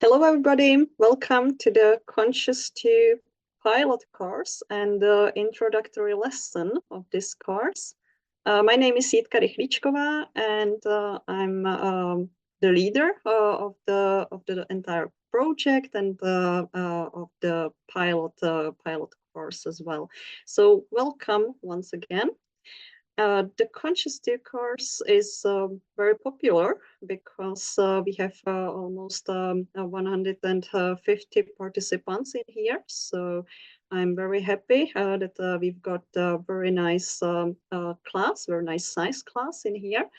Hello, everybody. Welcome to the Conscious 2 pilot course and the introductory lesson of this course. My name is Jitka Rychlíčková, and I'm the leader of the entire project and of the pilot course as well. So welcome once again. The Conscious 2 course is very popular because we have almost 150 participants in here. So I'm very happy that we've got a very nice class, very nice size class in here.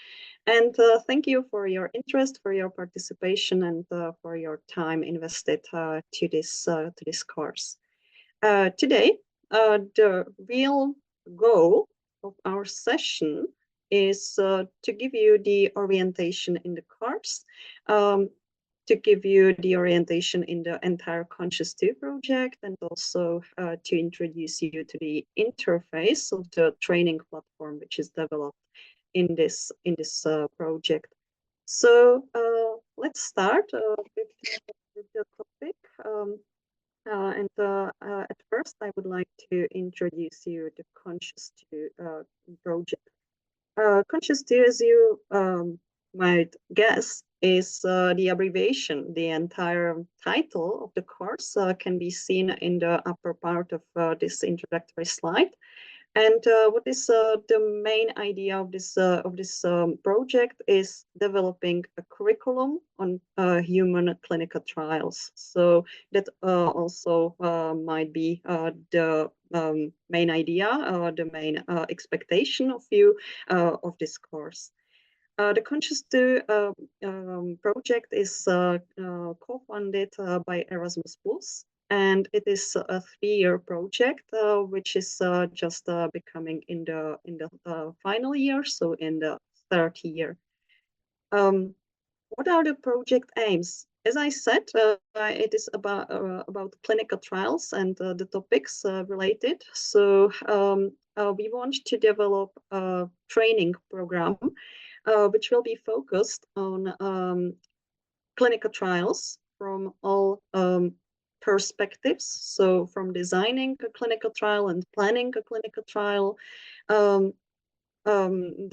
And thank you for your interest, for your participation, and for your time invested to this course. Today, the real goal of our session is to give you the orientation in the course, to give you the orientation in the entire Conscious 2 project, and also to introduce you to the interface of the training platform which is developed in this project. So let's start with the topic. At first, I would like to introduce you the Conscious 2 project. Conscious 2, as you might guess, is the abbreviation. The entire title of the course can be seen in the upper part of this introductory slide. And what is the main idea of this project is developing a curriculum on human clinical trials. So that also might be the main idea, the main expectation of you of this course. The Conscious 2 project is co-funded by Erasmus+, and it is a 3-year project, which is just becoming in the final year, so in the third year. What are the project aims? As I said, it is about clinical trials and the topics related. So we want to develop a training program which will be focused on clinical trials from all perspectives. So from designing a clinical trial and planning a clinical trial. The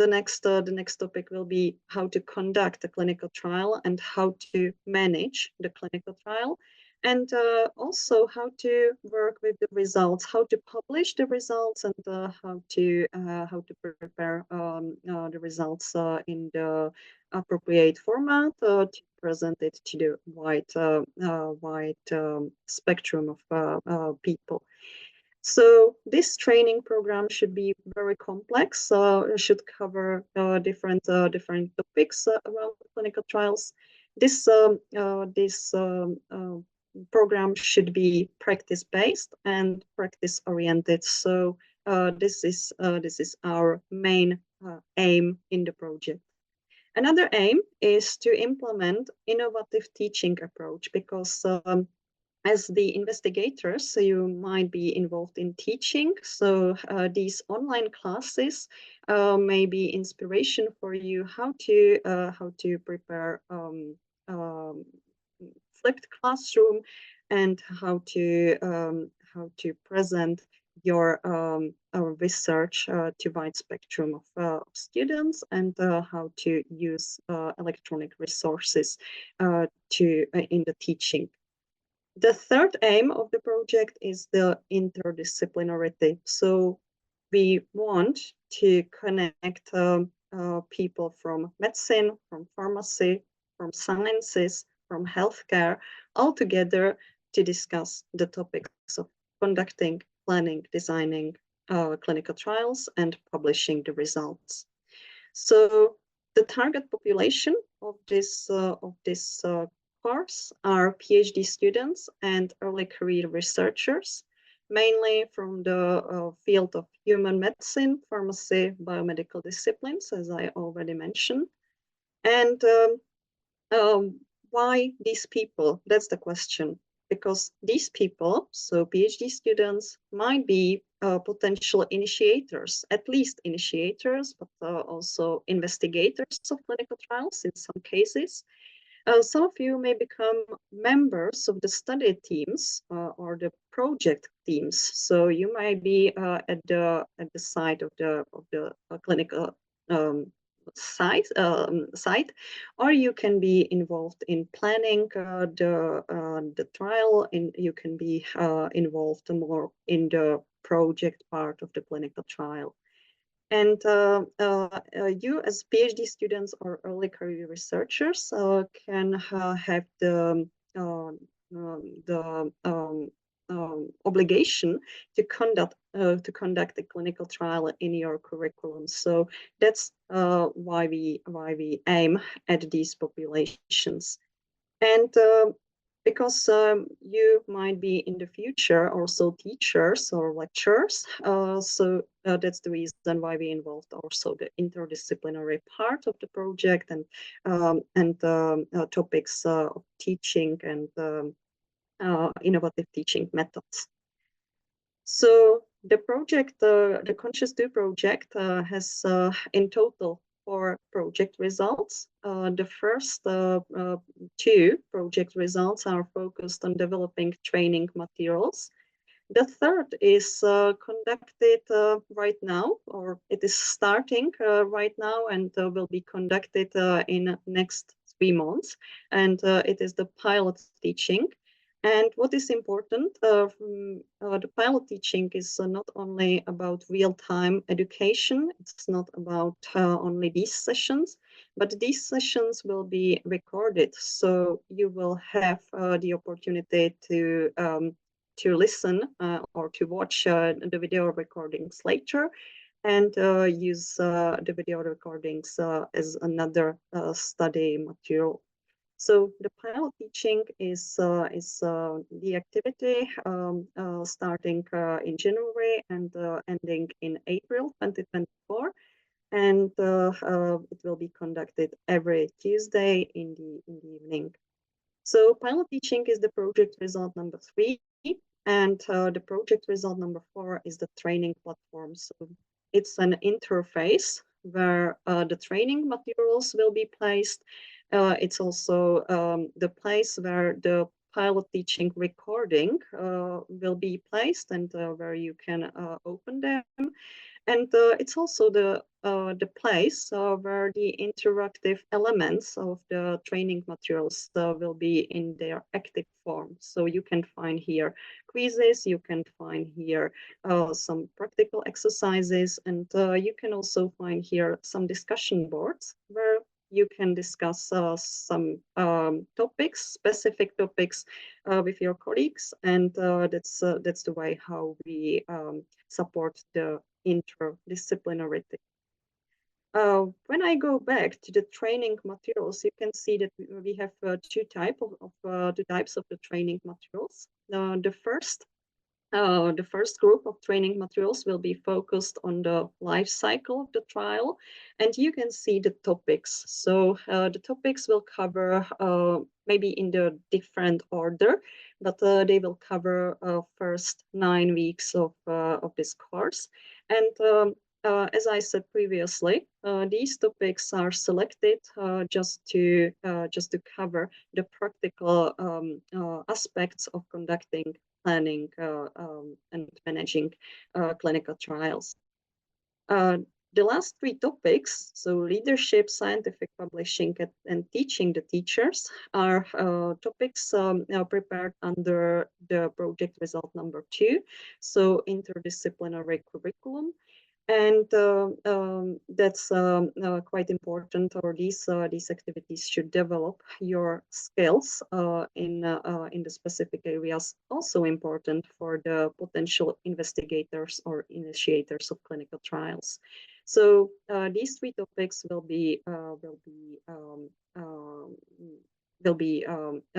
next topic will be how to conduct a clinical trial and how to manage the clinical trial, and also how to work with the results, how to publish the results, and how to prepare the results in the appropriate format to present it to the wide spectrum of people. So this training program should be very complex. It should cover different topics around clinical trials. This program should be practice-based and practice-oriented. So this is our main aim in the project. Another aim is to implement innovative teaching approach, because as the investigators, so you might be involved in teaching. So these online classes may be inspiration for you how to prepare flipped classroom, and how to present your research to wide spectrum of students, and how to use electronic resources in the teaching. The third aim of the project is the interdisciplinarity. So we want to connect people from medicine, from pharmacy, from sciences, from healthcare, all together to discuss the topics of conducting, planning, designing clinical trials, and publishing the results. So the target population of this course are PhD students and early career researchers, mainly from the field of human medicine, pharmacy, biomedical disciplines, as I already mentioned. And why these people? That's the question. Because these people, so PhD students, might be potential initiators, at least initiators, but also investigators of clinical trials in some cases. some of you may become members of the study teams or the project teams. So you might be at the site of the clinical um, site, or you can be involved in planning the trial, and you can be involved more in the project part of the clinical trial. And you, as PhD students or early career researchers, can have the obligation to conduct a clinical trial in your curriculum. So that's why we aim at these populations. And because you might be in the future also teachers or lecturers, so that's the reason why we involved also the interdisciplinary part of the project, and topics of teaching and innovative teaching methods. So the project, the Conscious2 project, has in total 4 project results. The first 2 project results are focused on developing training materials. The third is conducted right now, or it is starting right now, and will be conducted in next 3 months. And it is the pilot teaching. And what is important, the pilot teaching is not only about real-time education. It's not about only these sessions, but these sessions will be recorded. So you will have the opportunity to listen or to watch the video recordings later, and use the video recordings as another study material. So the pilot teaching is the activity starting in January and ending in April 2024, and it will be conducted every Tuesday in the evening. So pilot teaching is the project result number 3, and the project result number 4 is the training platform. So it's an interface where the training materials will be placed. It's also the place where the pilot teaching recording will be placed, and where you can open them. And it's also the place where the interactive elements of the training materials will be in their active form. So you can find here quizzes, you can find here some practical exercises, and you can also find here some discussion boards where you can discuss some topics, specific topics, with your colleagues, and that's the way how we support the interdisciplinarity. When I go back to the training materials, you can see that we have two types of the training materials. The first group of training materials will be focused on the life cycle of the trial, and you can see the topics. So the topics will cover maybe in the different order, but they will cover first 9 weeks of this course. And as I said previously, these topics are selected just to cover the practical aspects of conducting, planning, and managing clinical trials. The last 3 topics, so leadership, scientific publishing, and teaching the teachers, are topics prepared under the project result number 2, so interdisciplinary curriculum. And that's quite important, or these activities should develop your skills in the specific areas, also important for the potential investigators or initiators of clinical trials. So these 3 topics will be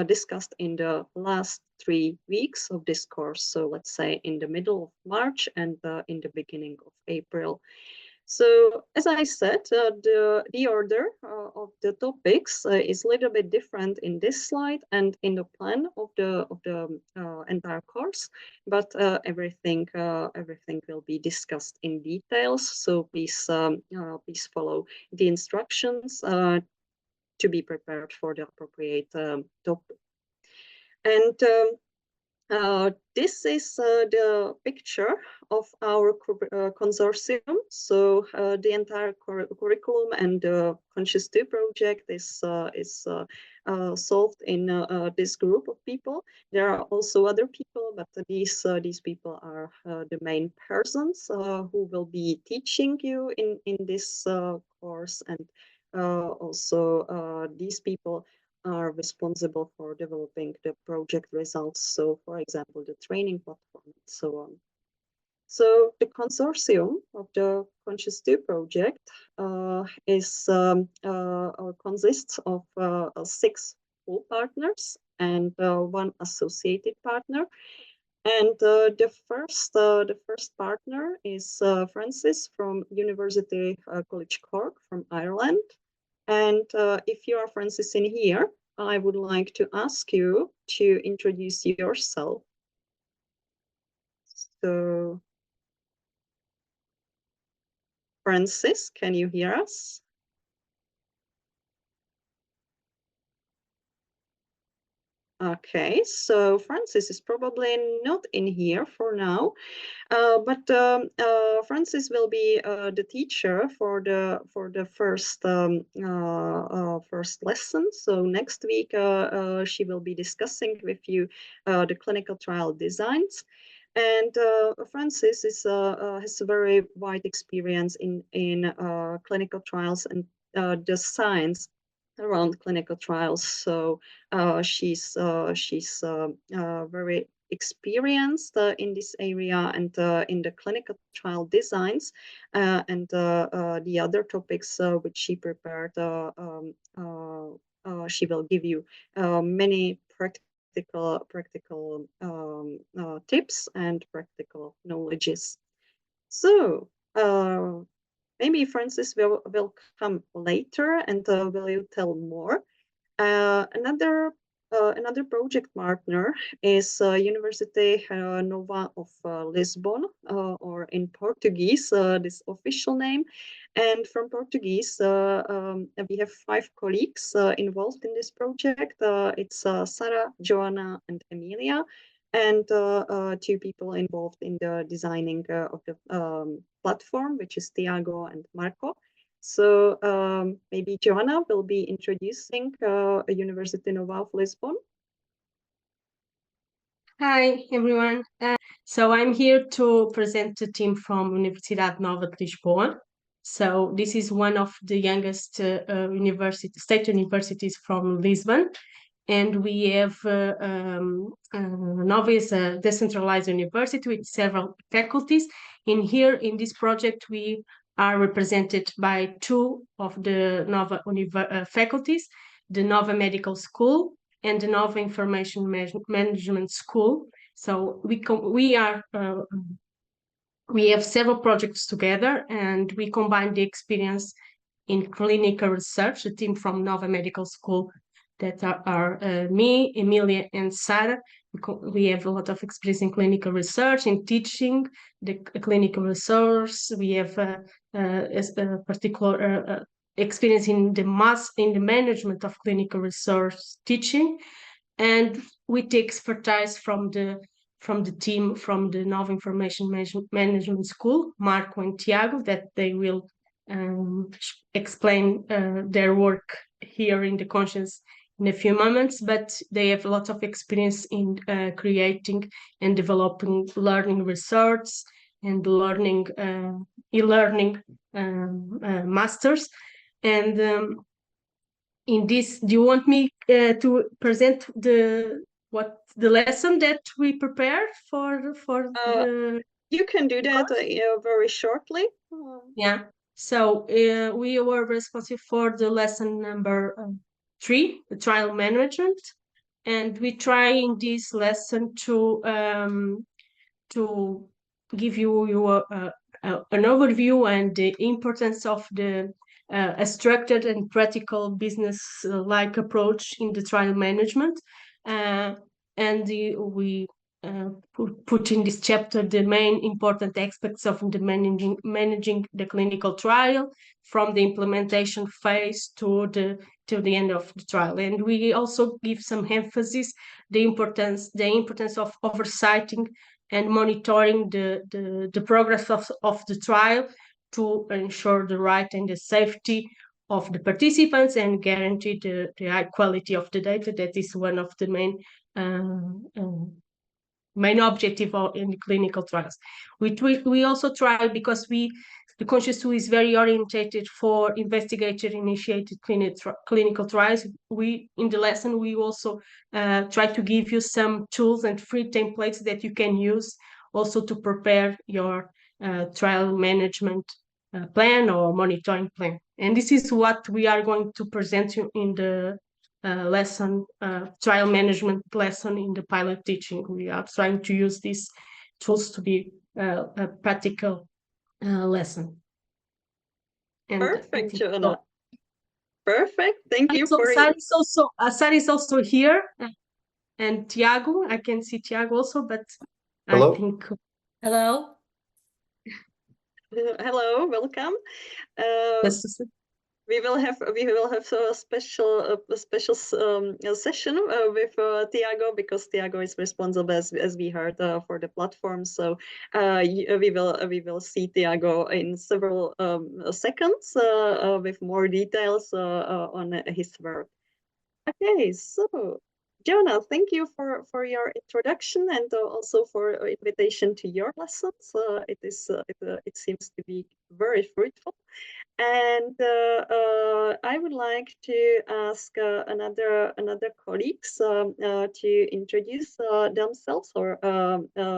discussed in the last 3 weeks of this course. So let's say in the middle of March and in the beginning of April. So as I said, the order of the topics is a little bit different in this slide and in the plan of the entire course, but everything will be discussed in details. So please follow the instructions to be prepared for the appropriate topic. And this is the picture of our consortium. So the entire curriculum and the Conscious 2 project is solved in this group of people. There are also other people, but these people are the main persons who will be teaching you in this course, and also these people are responsible for developing the project results. So, for example, the training platform and so on. So the consortium of the Conscious 2 project consists of 6 full partners and 1 associated partner. And the first partner is Francis from University College Cork from Ireland. And if you are Francis in here, I would like to ask you to introduce yourself. So, Francis, can you hear us? Okay, so Francis is probably not in here for now, but Francis will be the teacher for the first lesson. So next week she will be discussing with you the clinical trial designs. And Francis has a very wide experience in clinical trials and the science around clinical trials. So she's very experienced in this area and in the clinical trial designs and the other topics which she prepared. She will give you many practical tips and practical knowledges. So maybe Francis will come later and will you tell more. Another project partner is University Nova of Lisbon, or in Portuguese, this official name. And from Portuguese, we have 5 colleagues involved in this project. It's Sarah, Joanna, and Emilia, and 2 people involved in the designing of the platform, which is Tiago and Marco. So maybe Joanna will be introducing University Nova of Lisbon. Hi, everyone. So I'm here to present the team from Universidade Nova de Lisboa. So this is one of the youngest state universities from Lisbon. And we have Nova is a decentralized university with several faculties. And here in this project, we are represented by 2 of the Nova faculties, the Nova Medical School and the Nova Information Management School. So we have several projects together, and we combine the experience in clinical research. The team from Nova Medical School that are me, Emilia, and Sarah. We have a lot of experience in clinical research, in teaching the clinical resource. We have a particular experience in the management of clinical resource teaching, and with the expertise from the team from the Nova Information Management School, Marco and Tiago, that they will explain their work here in the Conscious in a few moments, but they have a lot of experience in creating and developing learning research and learning e-learning masters. And in this, do you want me to present the lesson that we prepared for the? You can do that very shortly. Yeah. So we were responsible for the lesson number 3, the trial management, and we try in this lesson to give you an overview and the importance of the a structured and practical business-like approach in the trial management, and we put in this chapter the main important aspects of the managing the clinical trial, from the implementation phase to the end of the trial. And we also give some emphasis the importance of oversighting and monitoring the progress of the trial to ensure the right and the safety of the participants and guarantee the high quality of the data. That is one of the main objective in the clinical trials. We also try, because the Conscious II is very orientated for investigator-initiated clinical trials. In the lesson, we also try to give you some tools and free templates that you can use also to prepare your trial management plan or monitoring plan. And this is what we are going to present you in the lesson, trial management lesson in the pilot teaching. We are trying to use these tools to be a practical lesson. And Perfect, Joanna. Perfect. Thank you for Sara is also here, and Tiago. I can see Tiago also, but Hello. I think Hello. Hello, welcome. We will have a special session with Tiago, because Tiago is responsible, as we heard, for the platform. So we will see Tiago in several seconds with more details on his work. Okay, so Jonah, thank you for your introduction, and also for invitation to your lessons. It seems to be very fruitful. And I would like to ask another colleagues to introduce themselves, or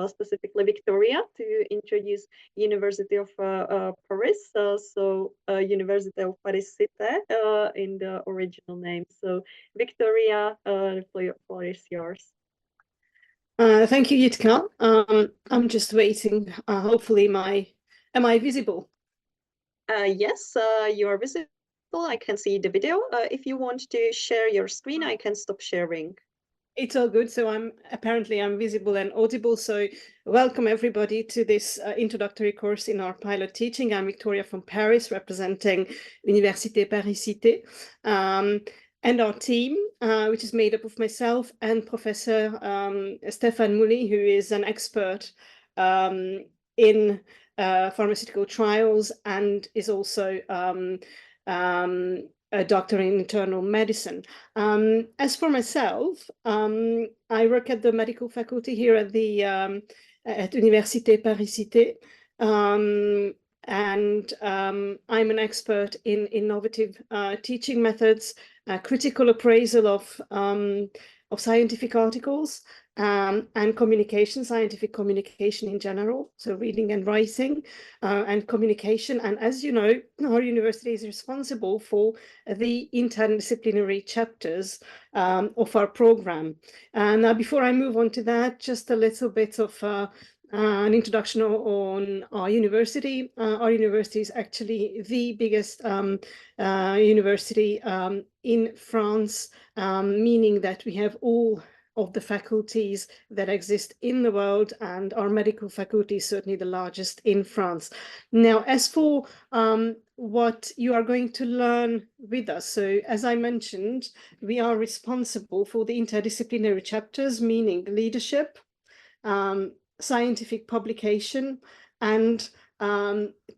specifically Victoria, to introduce University of Paris. So University of Paris Cité in the original name. So Victoria, the floor is yours. Thank you, Jitka. I'm just waiting. Hopefully, am I visible? Yes, you are visible. I can see the video. If you want to share your screen, I can stop sharing. It's all good. So I'm visible and audible. So welcome everybody to this introductory course in our pilot teaching. I'm Victoria from Paris, representing Université Paris Cité, and our team, which is made up of myself and Professor Stéphane Mouly, who is an expert in pharmaceutical trials, and is also a doctor in internal medicine. As for myself, I work at the medical faculty here at the at Université Paris Cité, and I'm an expert in innovative teaching methods, critical appraisal of scientific articles, and communication, scientific communication in general, so reading and writing, and communication. And as you know, our university is responsible for the interdisciplinary chapters of our program. And now, before I move on to that, just a little bit of an introduction on our university. Our university is actually the biggest university in France, meaning that we have all of the faculties that exist in the world, and our medical faculty is certainly the largest in France. Now, as for what you are going to learn with us, so as I mentioned, we are responsible for the interdisciplinary chapters, meaning leadership, scientific publication, and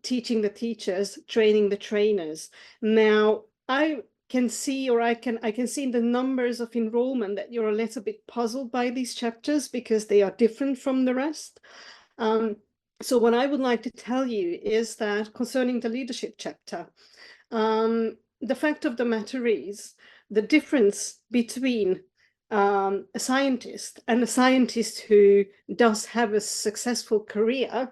teaching the teachers, training the trainers. Now, I can see, or I can see in the numbers of enrollment that you're a little bit puzzled by these chapters because they are different from the rest. So what I would like to tell you is that concerning the leadership chapter, the fact of the matter is the difference between a scientist and a scientist who does have a successful career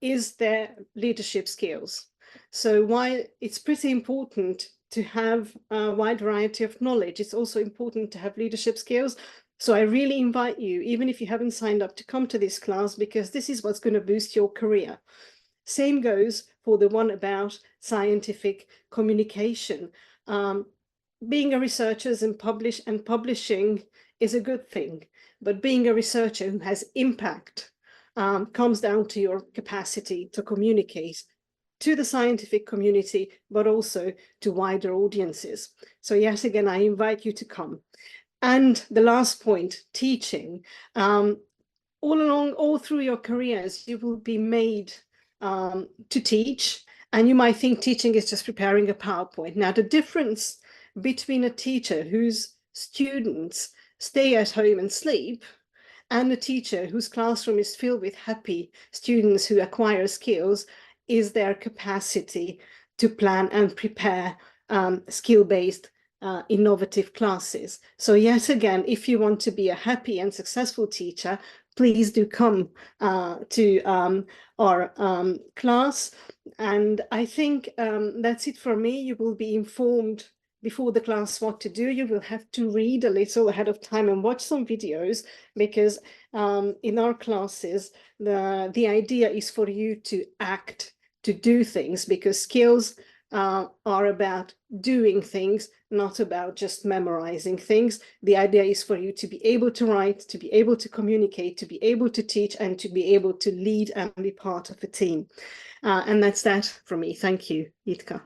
is their leadership skills. So while it's pretty important to have a wide variety of knowledge, it's also important to have leadership skills. So I really invite you, even if you haven't signed up, to come to this class, because this is what's going to boost your career. Same goes for the one about scientific communication. Being a researcher and publishing is a good thing, but being a researcher who has impact comes down to your capacity to communicate to the scientific community, but also to wider audiences. So yet again, I invite you to come. And the last point, teaching. All through your careers, you will be made to teach, and you might think teaching is just preparing a PowerPoint. Now, the difference between a teacher whose students stay at home and sleep and a teacher whose classroom is filled with happy students who acquire skills is their capacity to plan and prepare skill-based innovative classes. So yet again, if you want to be a happy and successful teacher, please do come to our class. And I think that's it for me. You will be informed before the class what to do. You will have to read a little ahead of time and watch some videos, because in our classes, the idea is for you to act, to do things, because skills are about doing things, not about just memorizing things. The idea is for you to be able to write, to be able to communicate, to be able to teach, and to be able to lead and be part of a team. And that's that from me. Thank you, Jitka.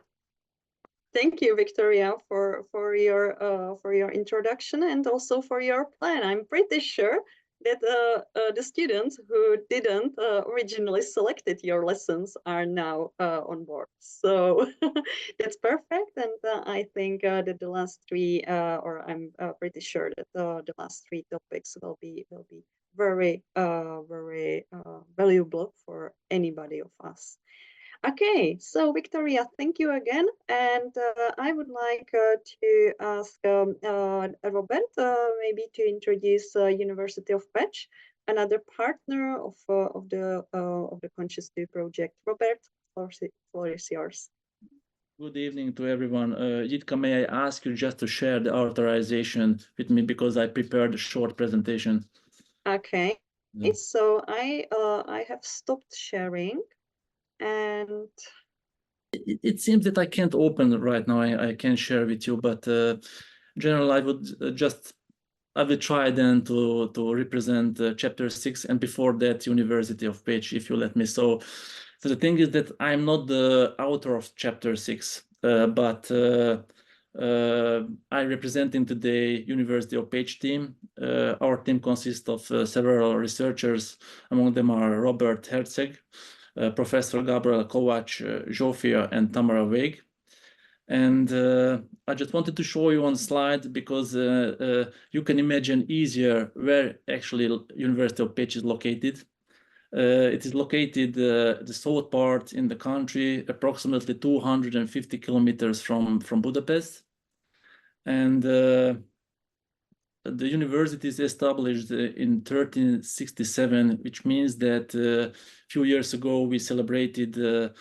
Thank you, Victoria, for your introduction and also for your plan. I'm pretty sure that the students who didn't originally selected your lessons are now on board. So that's perfect. And I think that the last three, or I'm pretty sure that the last three topics will be very valuable for anybody of us. Okay, so Victoria, thank you again. And I would like to ask Robert maybe to introduce University of Pécs, another partner of the Conscious 2 project. Robert, floor is yours. Good evening to everyone. Jitka, may I ask you just to share the authorization with me, because I prepared a short presentation. Okay, Yeah. So I have stopped sharing. And it seems that I can't open right now. I can share with you, but generally I would I will try then to represent chapter 6, and before that University of Pécs, if you let me. So the thing is that I'm not the author of chapter 6, but I'm representing today University of Pécs team. Our team consists of several researchers. Among them are Robert Herceg, Professor Gabriel Kovacs, Zsófia, and Tamara Vég. And I just wanted to show you on slide, because you can imagine easier where actually University of Pécs is located. It is located the south part in the country, approximately 250 kilometers from Budapest. And the university is established in 1367, which means that a few years ago we celebrated the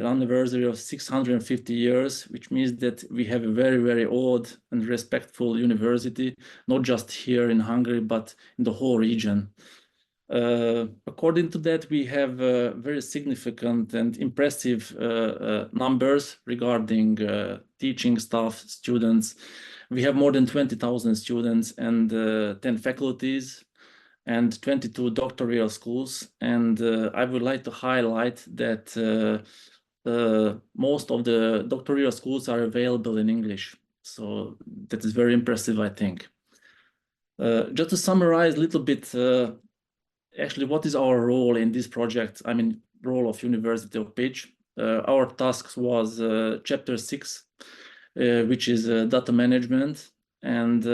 anniversary of 650 years, which means that we have a very, very old and respectful university, not just here in Hungary, but in the whole region. According to that, we have very significant and impressive numbers regarding teaching staff, students. We have more than 20,000 students and 10 faculties and 22 doctoral schools. And I would like to highlight that most of the doctoral schools are available in English. So that is very impressive, I think. Just to summarize a little bit, actually, what is our role in this project? I mean, role of University of Pécs. Our task was chapter 6, which is data management. And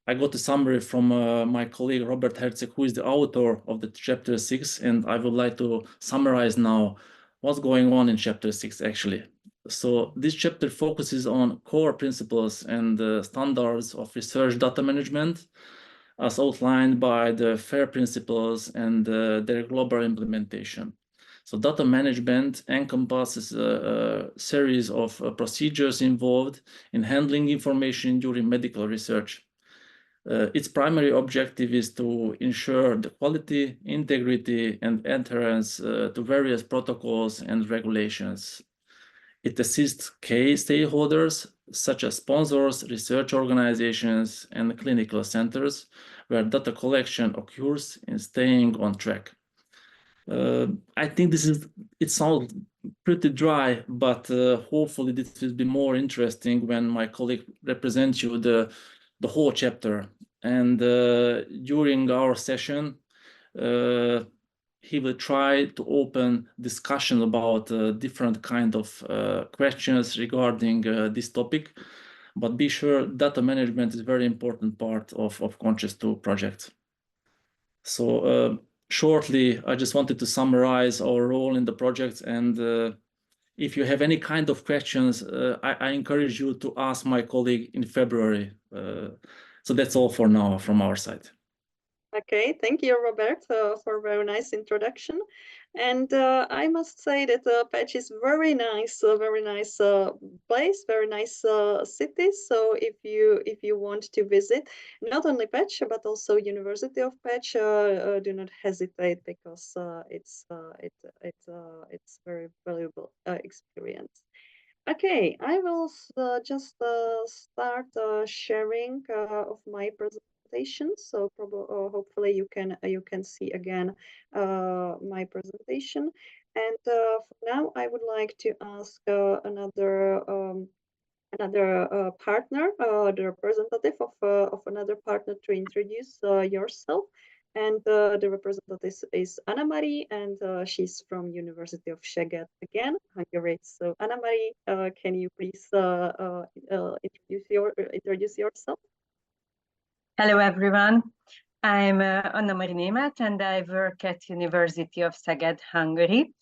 I got a summary from my colleague Robert Herceg, who is the author of the chapter 6. And I would like to summarize now what's going on in chapter 6, actually. So this chapter focuses on core principles and standards of research data management, as outlined by the FAIR principles and their global implementation. So data management encompasses a series of procedures involved in handling information during medical research. Its primary objective is to ensure the quality, integrity, and adherence to various protocols and regulations. It assists key stakeholders such as sponsors, research organizations, and clinical centers where data collection occurs in staying on track. I think it sounds pretty dry, but hopefully this will be more interesting when my colleague represents you the whole chapter. And during our session, he will try to open discussion about different kind of questions regarding this topic. But be sure data management is a very important part of Conscious2 project. So shortly, I just wanted to summarize our role in the project. And if you have any kind of questions, I encourage you to ask my colleague in February. So that's all for now from our side. Okay, thank you, Robert, for a very nice introduction. And I must say that Peć is very nice place, very nice city. So if you want to visit not only Peć but also University of Peć, do not hesitate, because it's very valuable experience. Okay, I will just start sharing of my presentation. So hopefully you can see again my presentation. And for now, I would like to ask another partner, the representative of another partner, to introduce yourself. And the representative is Anna-Marie, and she's from University of Szeged again, Hungary. So Anna-Marie, can you please introduce yourself? Hello, everyone. I'm Anna-Marie Németh, and I work at University of Szeged, Hungary,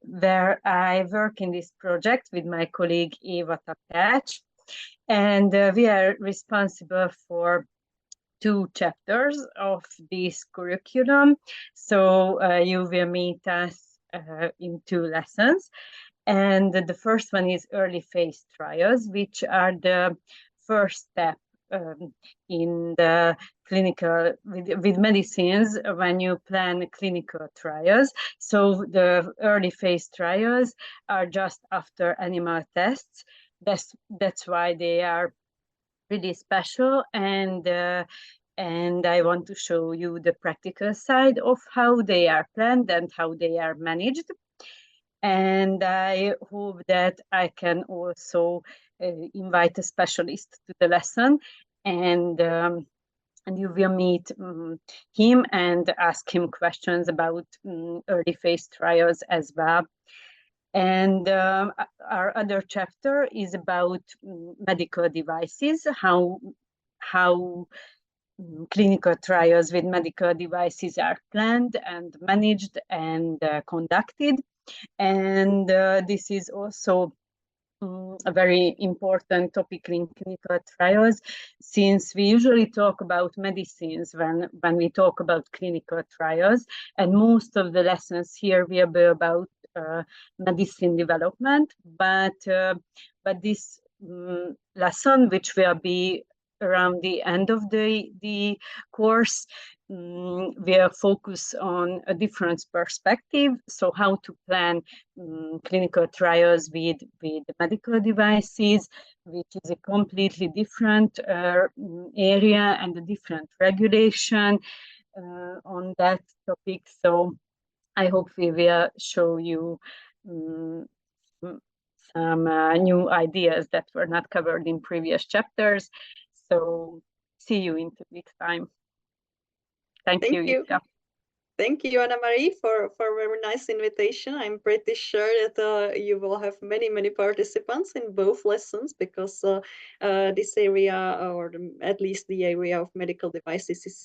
where I work in this project with my colleague Eva Takács, and we are responsible for 2 chapters of this curriculum. So you will meet us in 2 lessons. And the first one is early phase trials, which are the first step in the clinical with medicines when you plan clinical trials. So the early phase trials are just after animal tests. That's why they are really special, and I want to show you the practical side of how they are planned and how they are managed. And I hope that I can also invite a specialist to the lesson, and you will meet him and ask him questions about early phase trials as well. And our other chapter is about medical devices, how clinical trials with medical devices are planned and managed and conducted. And this is also a very important topic in clinical trials, since we usually talk about medicines when we talk about clinical trials, and most of the lessons here will be about medicine development, but this lesson, which will be around the end of the course, will focus on a different perspective. So how to plan clinical trials with medical devices, which is a completely different area and a different regulation on that topic. So I hope we will show you some new ideas that were not covered in previous chapters. So see you in 2 weeks' time. Thank you. Jutta. Thank you, Anna-Marie, for a very nice invitation. I'm pretty sure that you will have many participants in both lessons, because this area, or at least the area of medical devices, is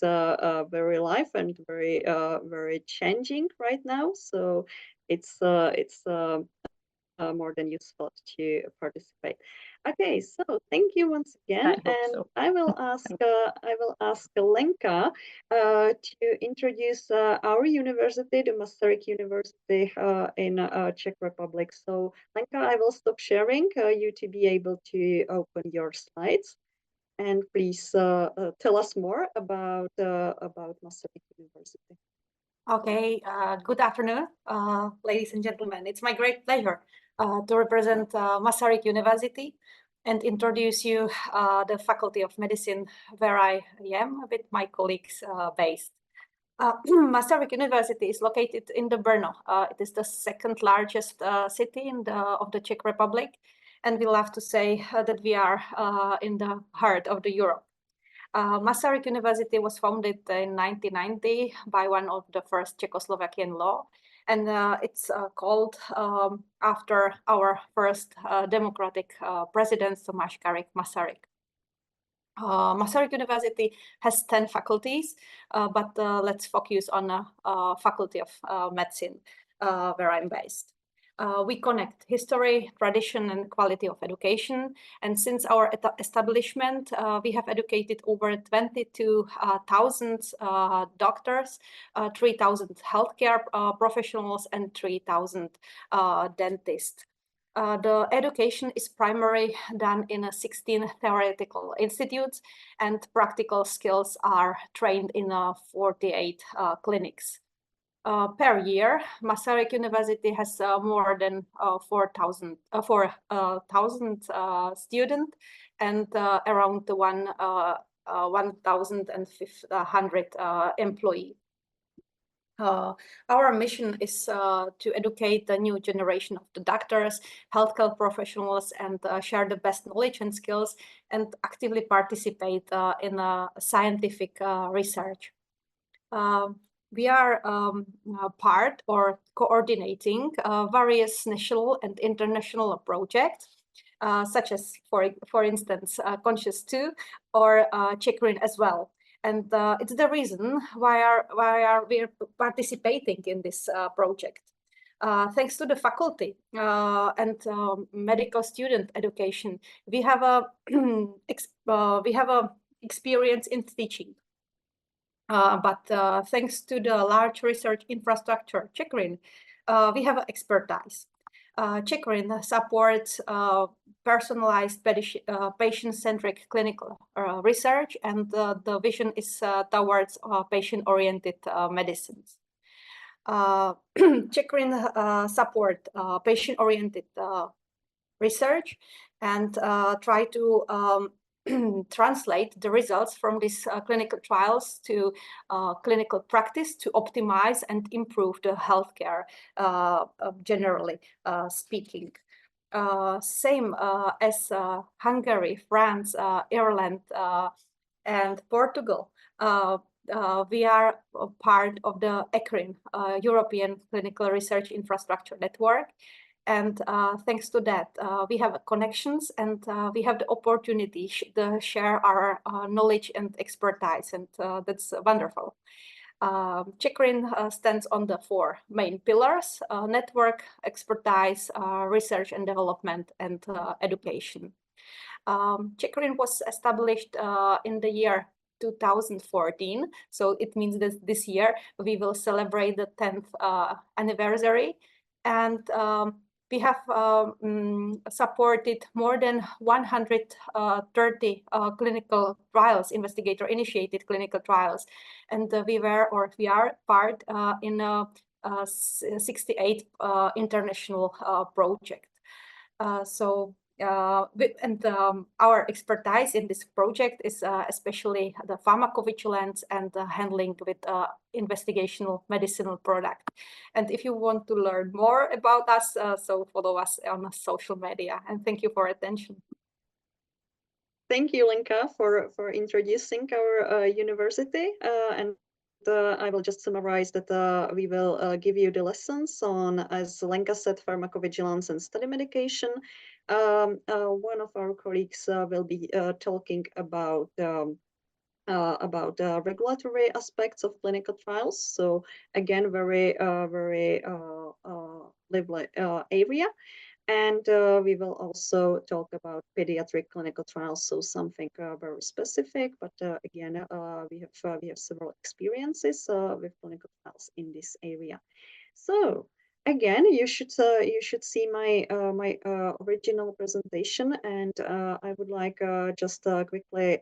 very live and very changing right now. So it's more than useful to participate. Okay, so thank you once again, and so. I will ask Lenka to introduce our university, the Masaryk University in Czech Republic. So Lenka, I will stop sharing you to be able to open your slides, and please tell us more about Masaryk University. Okay, good afternoon, ladies and gentlemen. It's my great pleasure to represent Masaryk University and introduce you the Faculty of Medicine where I am with my colleagues based. Masaryk University is located in the Brno. It is the second largest city of the Czech Republic, and we love to say that we are in the heart of the Europe. Masaryk University was founded in 1990 by one of the first Czechoslovakian law, and it's called after our first democratic president, Tomáš Garrigue Masaryk. Masaryk University has 10 faculties, but let's focus on the Faculty of Medicine, where I'm based. We connect history, tradition, and quality of education. And since our establishment, we have educated over 22,000 doctors, 3,000 healthcare professionals, and 3,000 dentists. The education is primarily done in 16 theoretical institutes, and practical skills are trained in 48 clinics. Per year, Masaryk University has more than 4,000 students and around 1,500 employees. Our mission is to educate the new generation of the doctors, healthcare professionals, and share the best knowledge and skills, and actively participate in scientific research. We are part or coordinating various national and international projects, such as, for instance, Conscious 2 or CzechRin as well. And it's the reason why are we participating in this project. Thanks to the faculty and medical student education, we have a experience in teaching. But thanks to the large research infrastructure, CzechRin, we have expertise. CzechRin supports personalized patient-centric clinical research, and the vision is towards patient-oriented medicines. CzechRin support patient-oriented research and try to translate the results from these clinical trials to clinical practice to optimize and improve the healthcare, generally speaking. Same as Hungary, France, Ireland, and Portugal. We are a part of the ECRIN, European Clinical Research Infrastructure Network. And thanks to that, we have connections, and we have the opportunity to share our knowledge and expertise, and that's wonderful. CzechRin stands on the 4 main pillars: network, expertise, research and development, and education. CzechRin was established in the year 2014, so it means that this year we will celebrate the 10th anniversary, and we have supported more than 130 clinical trials, investigator-initiated clinical trials, and we are part in 68 international projects. Our expertise in this project is especially the pharmacovigilance and the handling with investigational medicinal product. And if you want to learn more about us, so follow us on social media. And thank you for attention. Thank you, Lenka, for introducing our university. And I will just summarize that we will give you the lessons on, as Lenka said, pharmacovigilance and study medication. One of our colleagues will be talking about regulatory aspects of clinical trials. So again, very lively area. And we will also talk about pediatric clinical trials, so something very specific. But again, we have several experiences with clinical trials in this area. So again, you should see my original presentation, and I would like just quickly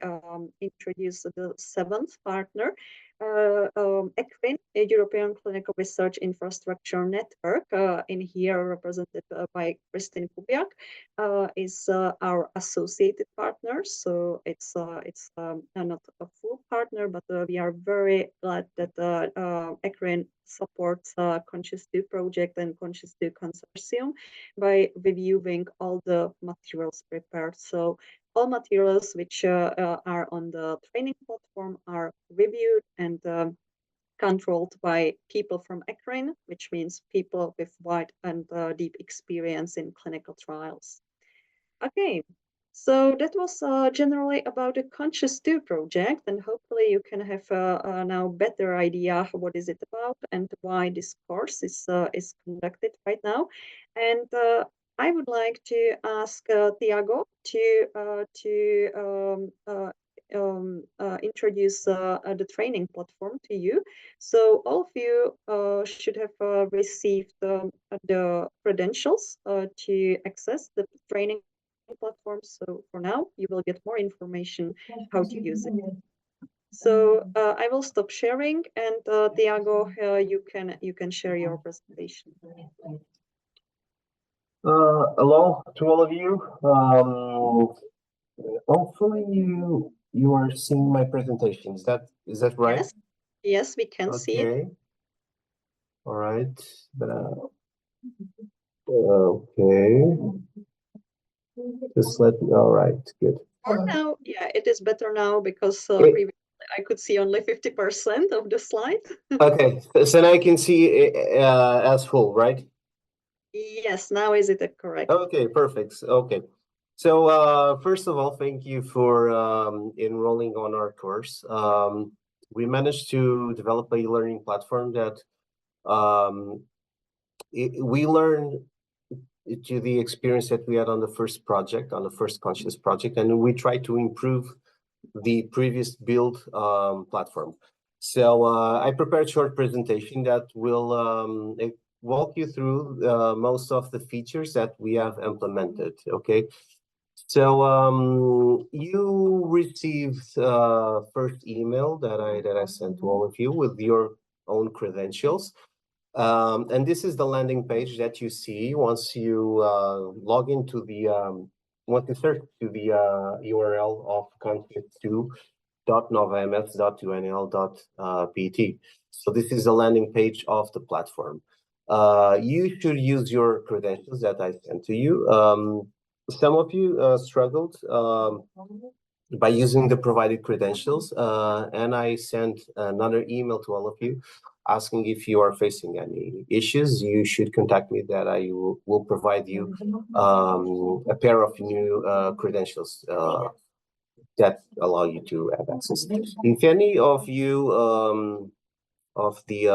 introduce the 7th partner, ECRIN, a European Clinical Research Infrastructure Network, in here represented by Kristin Kubiak, is our associated partner. So it's not a full partner, but we are very glad that ECRIN supports Conscious 2 project and Conscious 2 consortium by reviewing all the materials prepared. So all materials which are on the training platform are reviewed and controlled by people from ECRIN, which means people with wide and deep experience in clinical trials. Okay, so that was generally about the Conscious 2 project, and hopefully you can have now better idea what is it about and why this course is conducted right now. And I would like to ask Tiago to introduce the training platform to you. So all of you should have received the credentials to access the training platform. So for now, you will get more information how to use it. So I will stop sharing, and Tiago, you can share your presentation. Hello to all of you. Hopefully you are seeing my presentation. Is that right? Yes, yes, we can see it. Okay. All right. Okay. Just let me. All right. Good. For now, yeah, it is better now because previously I could see only 50% of the slide. Okay, so now I can see as full, right? Yes, now is it correct? Okay, perfect. Okay. So first of all, thank you for enrolling on our course. We managed to develop a learning platform that we learned to the experience that we had on the first project, on the first Conscious project, and we try to improve the previous build platform. So I prepared a short presentation that will walk you through most of the features that we have implemented. Okay, so you received first email that I sent to all of you with your own credentials. And this is the landing page that you see once you log into the once you search to the URL of conscious2.novamf.unl.pt. So this is the landing page of the platform. You should use your credentials that I sent to you. Some of you struggled by using the provided credentials, and I sent another email to all of you asking if you are facing any issues. You should contact me, that I will provide you a pair of new credentials that allow you to have access. If any of you of the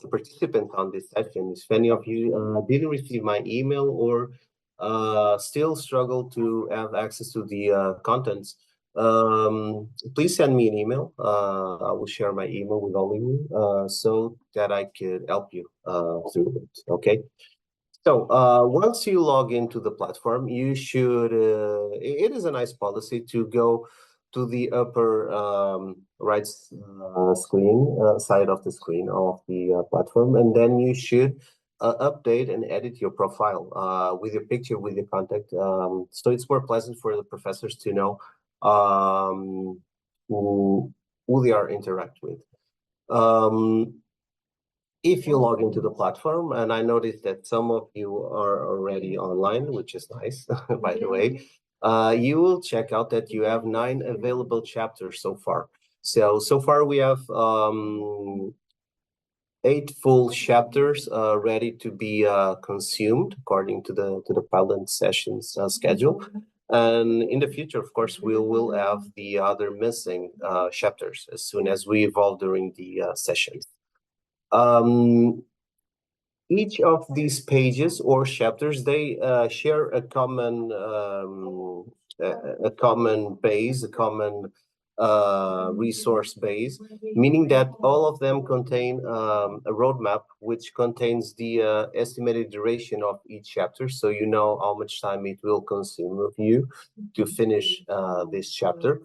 participants on this session, if any of you didn't receive my email or still struggle to have access to the contents, please send me an email. I will share my email with all of you so that I could help you through it. Okay. So once you log into the platform, you should. It is a nice policy to go to the upper right screen side of the screen of the platform, and then you should update and edit your profile with your picture, with your contact. So it's more pleasant for the professors to know who they are interact with. If you log into the platform, and I noticed that some of you are already online, which is nice, by the way, you will check out that you have 9 available chapters so far. So far we have 8 full chapters ready to be consumed according to the pilot sessions schedule. And in the future, of course, we will have the other missing chapters as soon as we evolve during the sessions. Each of these pages or chapters, they share a common base, a common resource base, meaning that all of them contain a roadmap which contains the estimated duration of each chapter, so you know how much time it will consume of you to finish this chapter.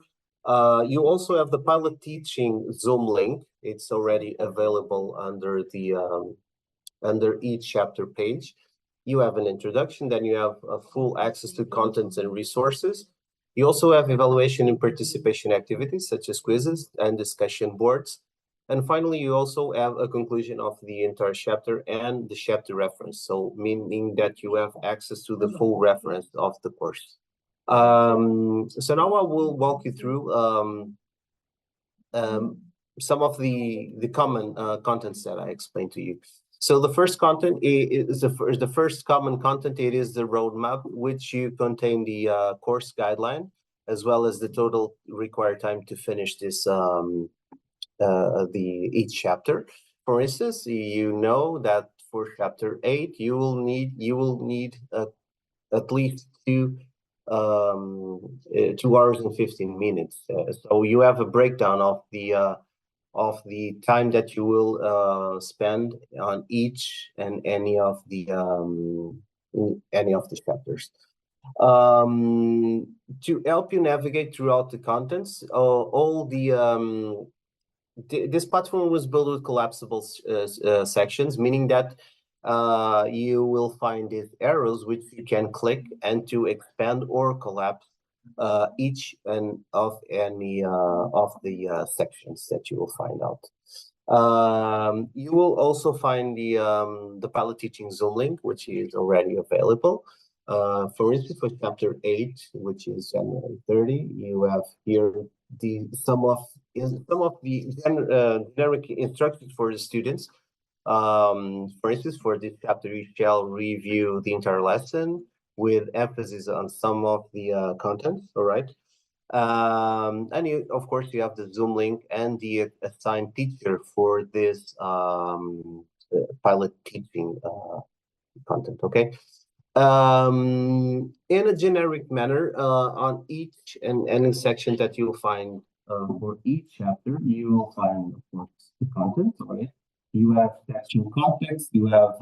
You also have the pilot teaching Zoom link. It's already available under the under each chapter page. You have an introduction, then you have full access to contents and resources. You also have evaluation and participation activities such as quizzes and discussion boards. And finally, you also have a conclusion of the entire chapter and the chapter reference. So meaning that you have access to the full reference of the course. So now I will walk you through some of the common contents that I explained to you. So the first content is the first common content. It is the roadmap, which you contain the course guideline, as well as the total required time to finish this each chapter. For instance, you know that for chapter 8, you will need at least 2 hours and 15 minutes. So you have a breakdown of the time that you will spend on each and any of the chapters. To help you navigate throughout the contents, all the this platform was built with collapsible sections, meaning that you will find these arrows which you can click and to expand or collapse each and of any of the sections that you will find out. You will also find the pilot teaching Zoom link, which is already available. For instance, for chapter 8, which is January 30, you have here some of the generic instructions for the students. For instance, for this chapter, you shall review the entire lesson with emphasis on some of the contents, all right? And you, of course, you have the Zoom link and the assigned teacher for this pilot teaching content, okay? In a generic manner, on each and any section that you'll find for each chapter, you will find, of course, the content, right? You have section context, you have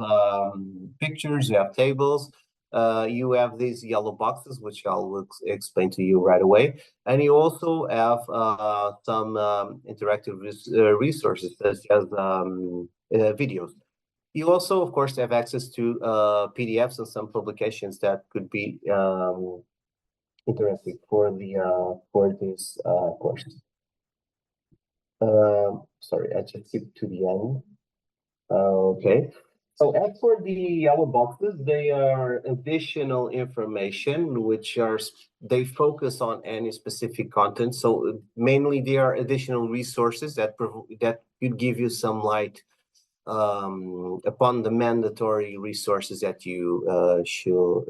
pictures, you have tables, you have these yellow boxes, which I'll explain to you right away. And you also have some interactive resources, such as videos. You also, of course, have access to PDFs and some publications that could be interesting for this course. Sorry, I just skipped to the end. Okay. So as for the yellow boxes, they are additional information which they focus on any specific content. So mainly they are additional resources that could give you some light upon the mandatory resources that you should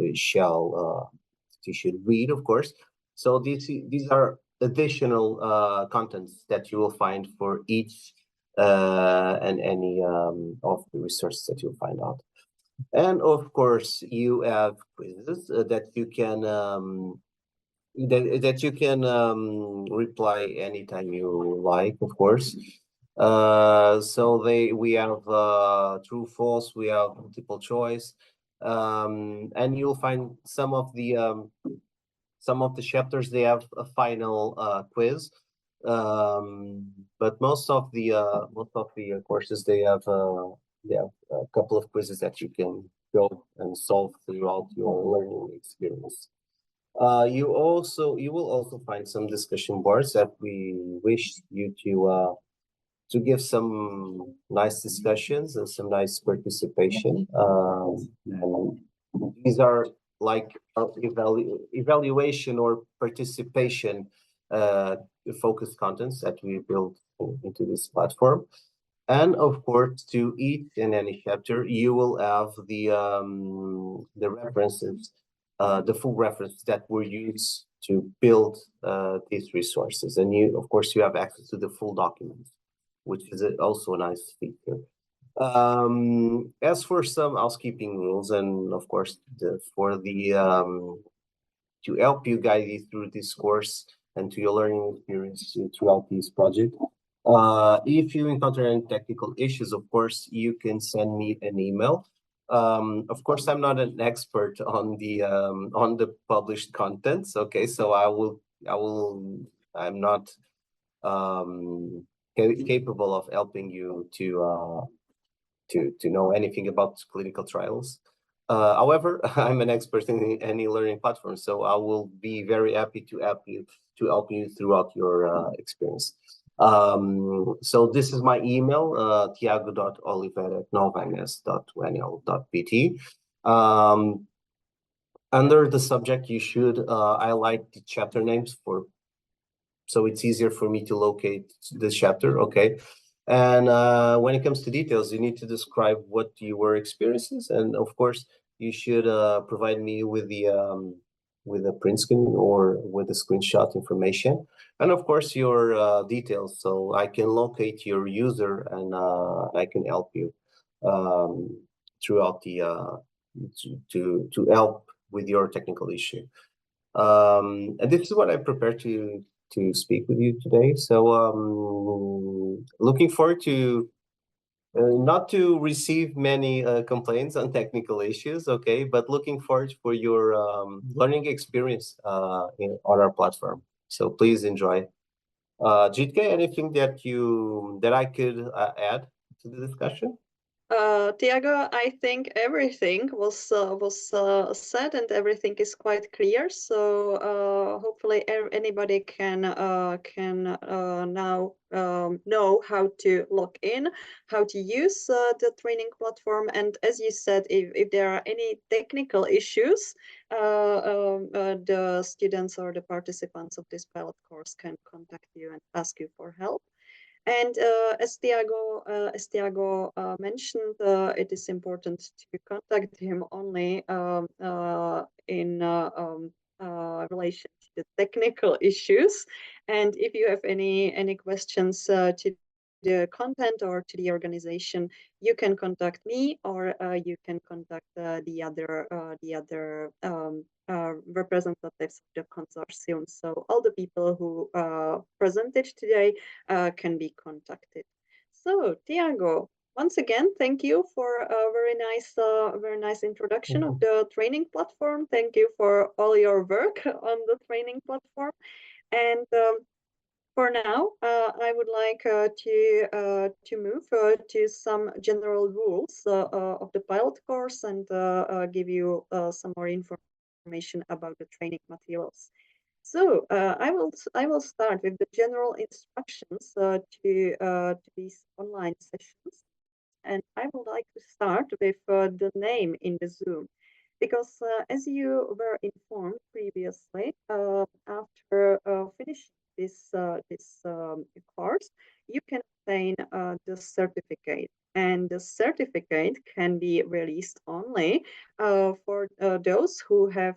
read, of course. So these are additional contents that you will find for each and any of the resources that you'll find out. And of course, you have quizzes that you can reply anytime you like, of course. So we have true, false, we have multiple choice, and you'll find some of the chapters, they have a final quiz, but most of the courses, they have a couple of quizzes that you can go and solve throughout your learning experience. You will also find some discussion boards that we wish you to give some nice discussions and some nice participation. And these are like evaluation or participation focused contents that we built into this platform. And of course, to each and any chapter, you will have the references, the full reference that were used to build these resources. And of course, you have access to the full documents, which is also a nice feature. As for some housekeeping rules, and of course, to help you guide you through this course and to your learning experience throughout this project, if you encounter any technical issues, of course, you can send me an email. Of course, I'm not an expert on the published contents. Okay, so I'm not capable of helping you to know anything about clinical trials. However, I'm an expert in any learning platform, so I will be very happy to help you throughout your experience. So this is my email, tiago.oliveira@novaines.unl.pt. Under the subject, you should highlight the chapter names so it's easier for me to locate the chapter, okay? And when it comes to details, you need to describe what your experiences, and of course, you should provide me with a print screen or with a screenshot information, and of course your details, so I can locate your user and I can help you throughout the to help with your technical issue. And this is what I prepared to speak with you today. So looking forward to not to receive many complaints on technical issues, okay, but looking forward for your learning experience on our platform. So please enjoy. Jitke, anything that I could add to the discussion? Tiago, I think everything was said and everything is quite clear. So hopefully anybody can now know how to log in, how to use the training platform. And as you said, if there are any technical issues, the students or the participants of this pilot course can contact you and ask you for help. And as Tiago mentioned, it is important to contact him only in relation to the technical issues. And if you have any questions to the content or to the organization, you can contact me, or you can contact the other representatives of the consortium. So all the people who presented today can be contacted. So Tiago, once again, thank you for a very nice introduction of the training platform. Thank you for all your work on the training platform. And for now, I would like to move to some general rules of the pilot course and give you some more information about the training materials. So I will start with the general instructions to these online sessions, and I would like to start with the name in the Zoom, because as you were informed previously, after finishing this course, you can obtain the certificate, and the certificate can be released only for those who have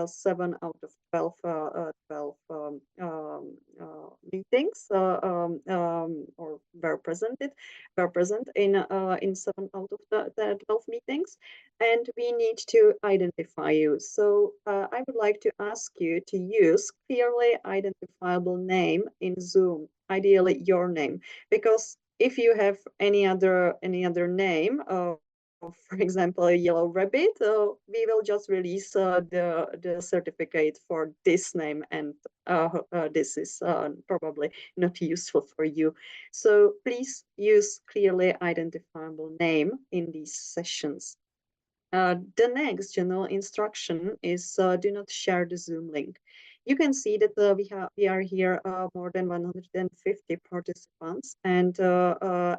7 out of 12 meetings or were present in 7 out of the 12 meetings, and we need to identify you. So I would like to ask you to use clearly identifiable name in Zoom, ideally your name, because if you have any other name, for example, a yellow rabbit, we will just release the certificate for this name, and this is probably not useful for you. So please use clearly identifiable name in these sessions. The next general instruction is do not share the Zoom link. You can see that we are here more than 150 participants, and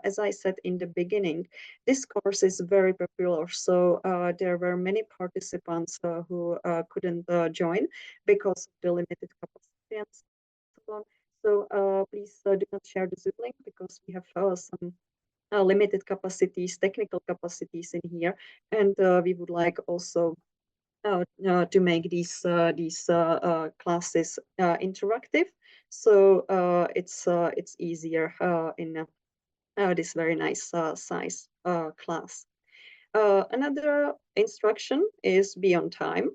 as I said in the beginning, this course is very popular. So there were many participants who couldn't join because of the limited capacity and so on. So please do not share the Zoom link, because we have some limited capacities, technical capacities in here, and we would like also to make these classes interactive, so it's easier in this very nice size class. Another instruction is be on time,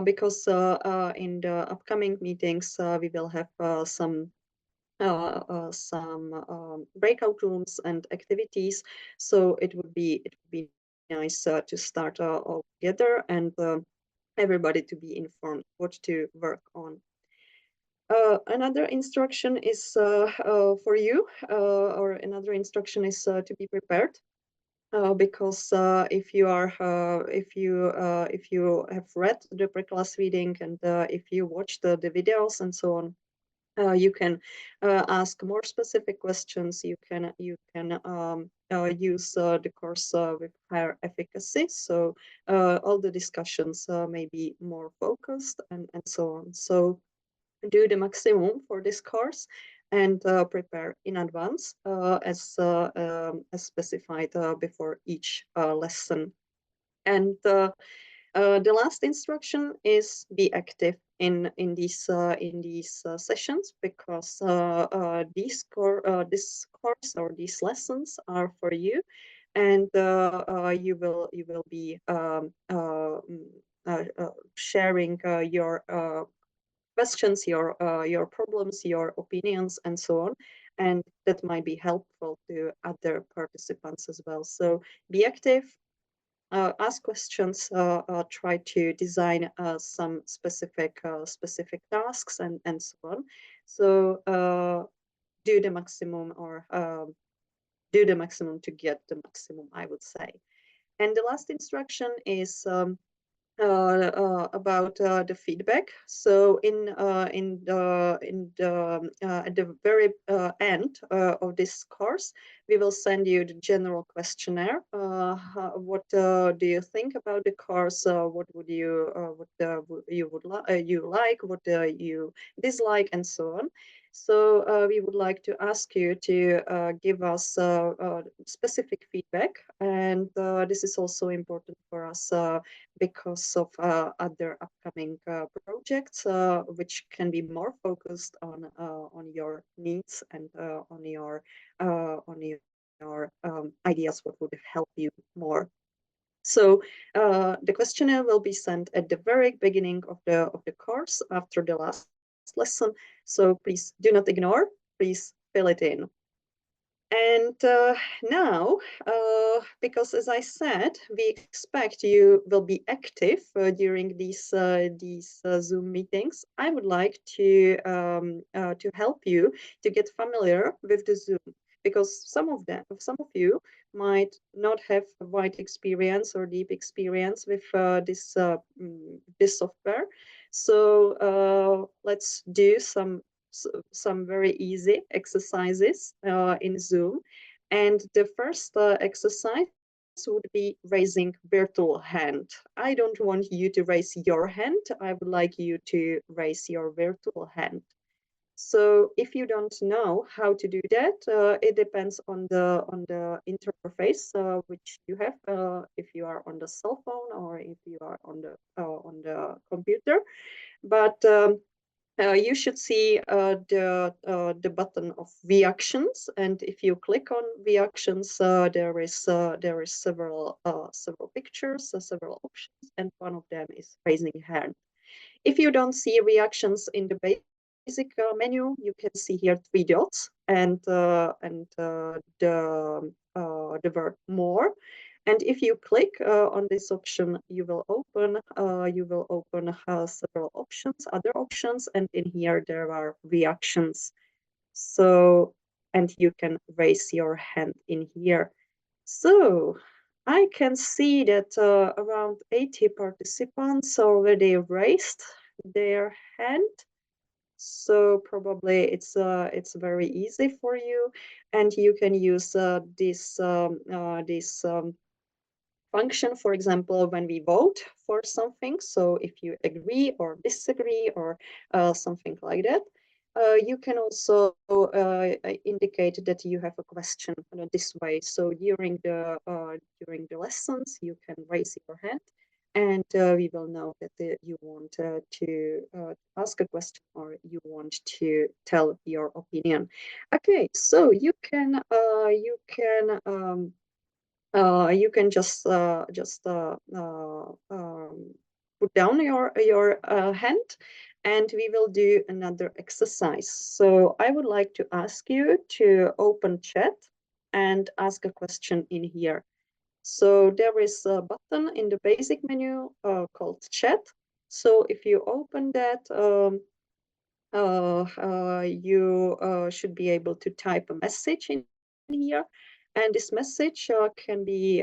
because in the upcoming meetings we will have some breakout rooms and activities. So it would be nice to start all together and everybody to be informed what to work on. Another instruction is for you, or another instruction is to be prepared. Because if you have read the pre-class reading and if you watched the videos and so on, you can ask more specific questions. You can use the course with higher efficacy. So all the discussions may be more focused and so on. So do the maximum for this course and prepare in advance as specified before each lesson. And the last instruction is be active in these sessions, because this course or these lessons are for you, and you will be sharing your questions, your problems, your opinions, and so on. And that might be helpful to other participants as well. So be active, ask questions, try to design some specific tasks and so on. So do the maximum, or do the maximum to get the maximum, I would say. And the last instruction is about the feedback. So at the very end of this course, we will send you the general questionnaire. What do you think about the course? What would you like? What you dislike, and so on. So we would like to ask you to give us specific feedback, and this is also important for us because of other upcoming projects, which can be more focused on your needs and on your ideas, what would help you more. So the questionnaire will be sent at the very beginning of the course, after the last lesson. So please do not ignore. Please fill it in. And now, because as I said, we expect you will be active during these Zoom meetings, I would like to help you to get familiar with the Zoom, because some of you might not have a wide experience or deep experience with this software. So let's do some very easy exercises in Zoom. And the first exercise would be raising virtual hand. I don't want you to raise your hand. I would like you to raise your virtual hand. So if you don't know how to do that, it depends on the interface which you have, if you are on the cell phone or if you are on the computer. But you should see the button of reactions, and if you click on reactions, there is several pictures, several options, and one of them is raising hand. If you don't see reactions in the basic menu, you can see here 3 dots and the word more. And if you click on this option, you will open several options, other options, and in here there are reactions. So, and you can raise your hand in here. So I can see that around 80 participants already raised their hand. So probably it's very easy for you, and you can use this function, for example, when we vote for something. So if you agree or disagree or something like that, you can also indicate that you have a question this way. So during the lessons, you can raise your hand, and we will know that you want to ask a question or you want to tell your opinion. Okay, so you can just put down your hand, and we will do another exercise. So I would like to ask you to open chat and ask a question in here. So there is a button in the basic menu called chat. So if you open that, you should be able to type a message in here, and this message can be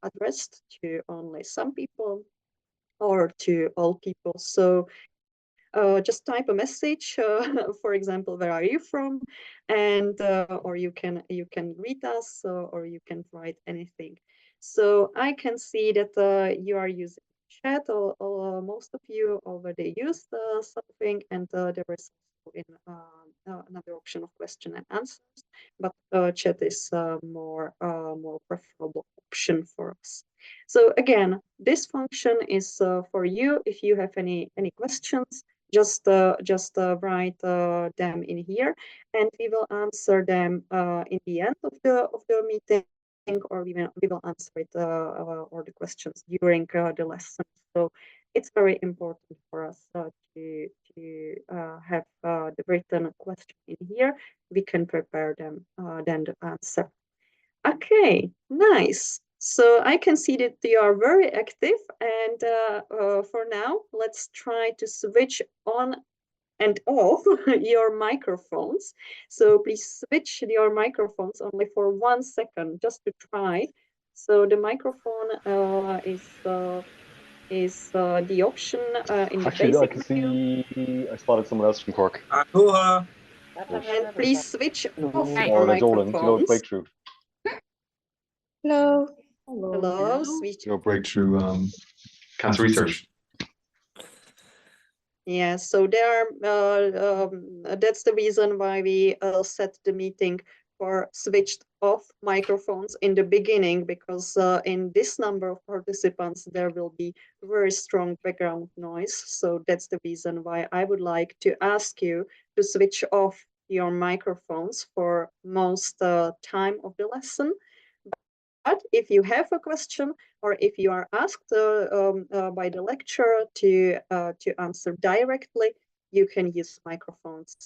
addressed to only some people or to all people. So just type a message, for example, where are you from, and or you can greet us, or you can write anything. So I can see that you are using chat, or most of you already used something, and there is also in another option of question and answers, but chat is more preferable option for us. So again, this function is for you. If you have any questions, just write them in here, and we will answer them in the end of the meeting, or we will answer it or the questions during the lesson. So it's very important for us to have the written question in here. We can prepare them then the answer. Okay, nice. So I can see that you are very active, and for now, let's try to switch on and off your microphones. So please switch your microphones only for 1 second, just to try. So the microphone is the option in the Actually, I basic can menu. see I spotted someone else from Cork. And please switch off Oh, your Dolan, do you know microphones. Breakthrough? Hello. Hello, switch. Do you know Breakthrough Cancer Research? Yeah, so there are, that's the reason why we set the meeting for switched off microphones in the beginning, because in this number of participants, there will be very strong background noise. So that's the reason why I would like to ask you to switch off your microphones for most time of the lesson. But if you have a question, or if you are asked by the lecturer to answer directly, you can use microphones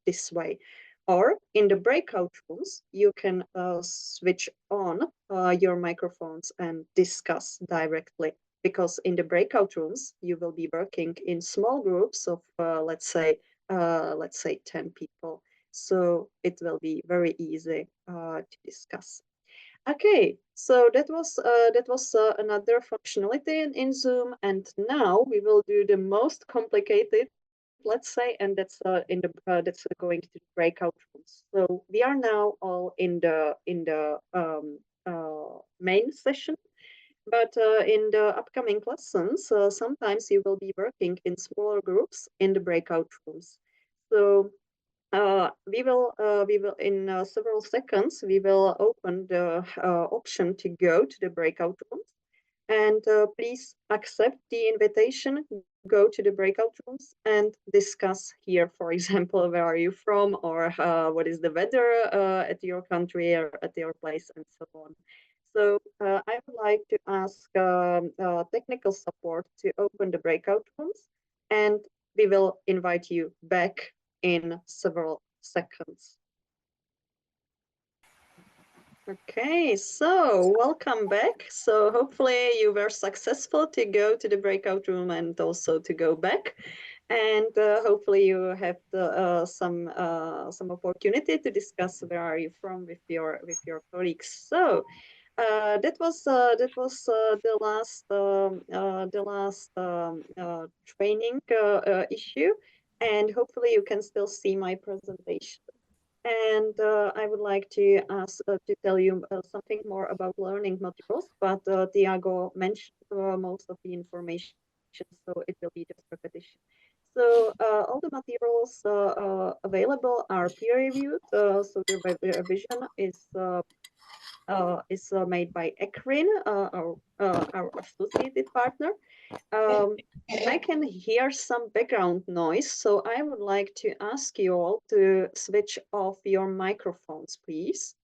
this way. Or in the breakout rooms, you can switch on your microphones and discuss directly. Because in the breakout rooms, you will be working in small groups of, let's say 10 people. So it will be very easy to discuss. Okay, so that was another functionality in Zoom, and now we will do the most complicated, let's say, and that's that's going to the breakout rooms. So we are now all in the main session, but in the upcoming lessons, sometimes you will be working in smaller groups in the breakout rooms. So we will in several seconds, we will open the option to go to the breakout rooms, and please accept the invitation, go to the breakout rooms and discuss here, for example, where are you from, or what is the weather at your country or at your place, and so on. So I would like to ask technical support to open the breakout rooms, and we will invite you back in several seconds. Okay, so welcome back. So hopefully you were successful to go to the breakout room and also to go back. And hopefully you have some opportunity to discuss where are you from with your colleagues. So that was the last training issue, and hopefully you can still see my presentation. And I would like to ask to tell you something more about learning materials, but Tiago mentioned most of the information, so it will be just repetition. So all the materials available are peer-reviewed, so the revision is made by ECRIN, our associated partner. I can hear some background noise, so I would like to ask you all to switch off your microphones, please.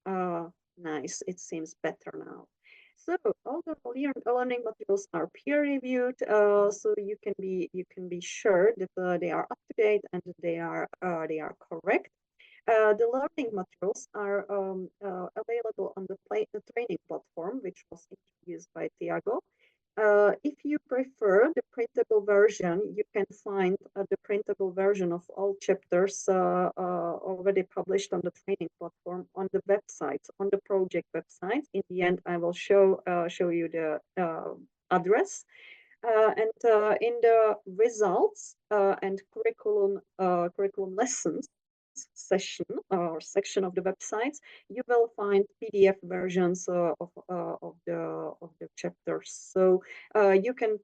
Nice, it seems better now. So all the learning materials are peer-reviewed, so you can be sure that they are up to date and that they are correct. The learning materials are available on the training platform, which was introduced by Tiago. If you prefer the printable version, you can find the printable version of all chapters already published on the training platform on the website, on the project website. In the end, I will show you the address. And in the results and curriculum lessons session or section of the websites, you will find PDF versions of the chapters. So you can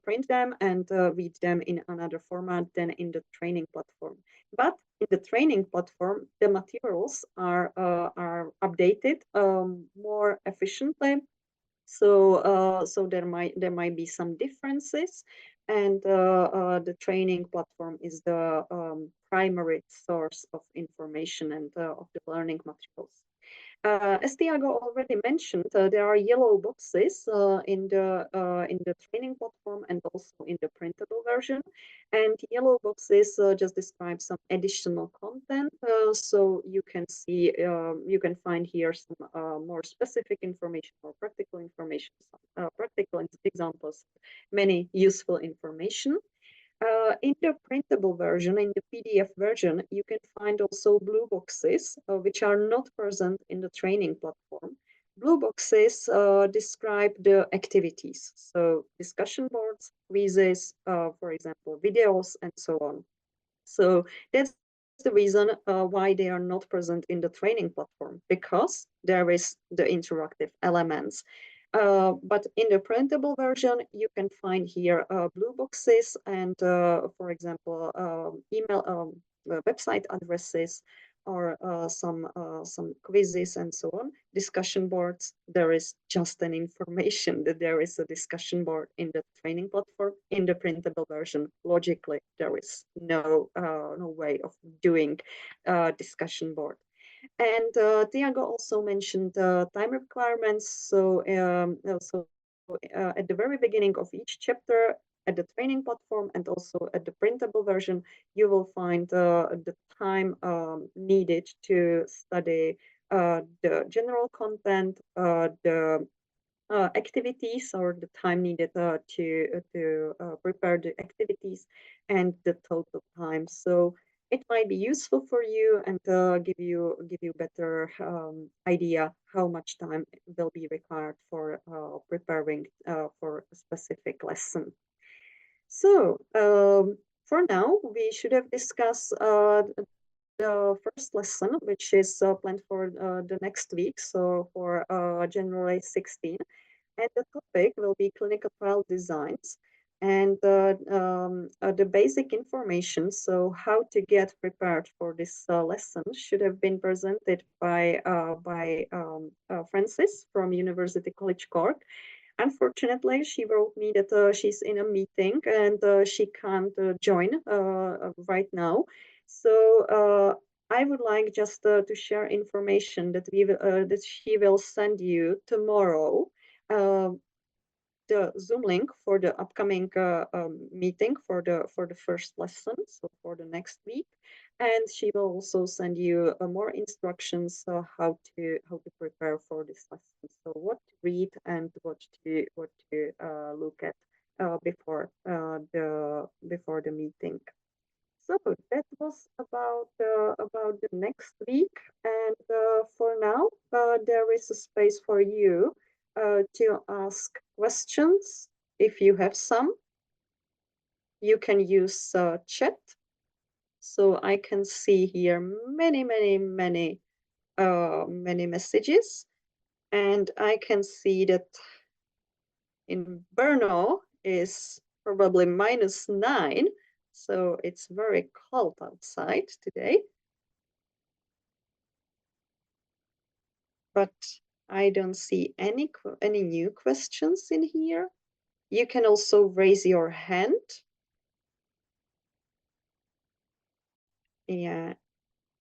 print them and read them in another format than in the training platform. But in the training platform, the materials are updated more efficiently. So there might be some differences, and the training platform is the primary source of information and of the learning materials. As Tiago already mentioned, there are yellow boxes in the training platform and also in the printable version. And yellow boxes just describe some additional content, so you can see, you can find here some more specific information, more practical information, some practical examples, many useful information. In the printable version, in the PDF version, you can find also blue boxes, which are not present in the training platform. Blue boxes describe the activities, so discussion boards, quizzes, for example, videos, and so on. So that's the reason why they are not present in the training platform, because there is the interactive elements. But in the printable version, you can find here blue boxes and, for example, email, website addresses, or some quizzes and so on. Discussion boards, there is just an information that there is a discussion board in the training platform. In the printable version, logically, there is no way of doing discussion board. And Tiago also mentioned time requirements. So at the very beginning of each chapter, at the training platform and also at the printable version, you will find the time needed to study the general content, the activities, or the time needed to prepare the activities, and the total time. So it might be useful for you and give you better idea how much time will be required for preparing for a specific lesson. So for now, we should have discussed the first lesson, which is planned for the next week, so for January 16. And the topic will be clinical trial designs and the basic information. So how to get prepared for this lesson should have been presented by Frances from University College Cork. Unfortunately, she wrote me that she's in a meeting and she can't join right now. So I would like just to share information that that she will send you tomorrow. The Zoom link for the upcoming meeting for the first lesson, so for the next week, and she will also send you more instructions how to prepare for this lesson. So what to read and what to look at before the meeting. So that was about the next week, and for now there is a space for you to ask questions if you have some. You can use chat, so I can see here many messages, and I can see that in Brno is probably -9. So it's very cold outside today. But I don't see any new questions in here. You can also raise your hand. Yeah.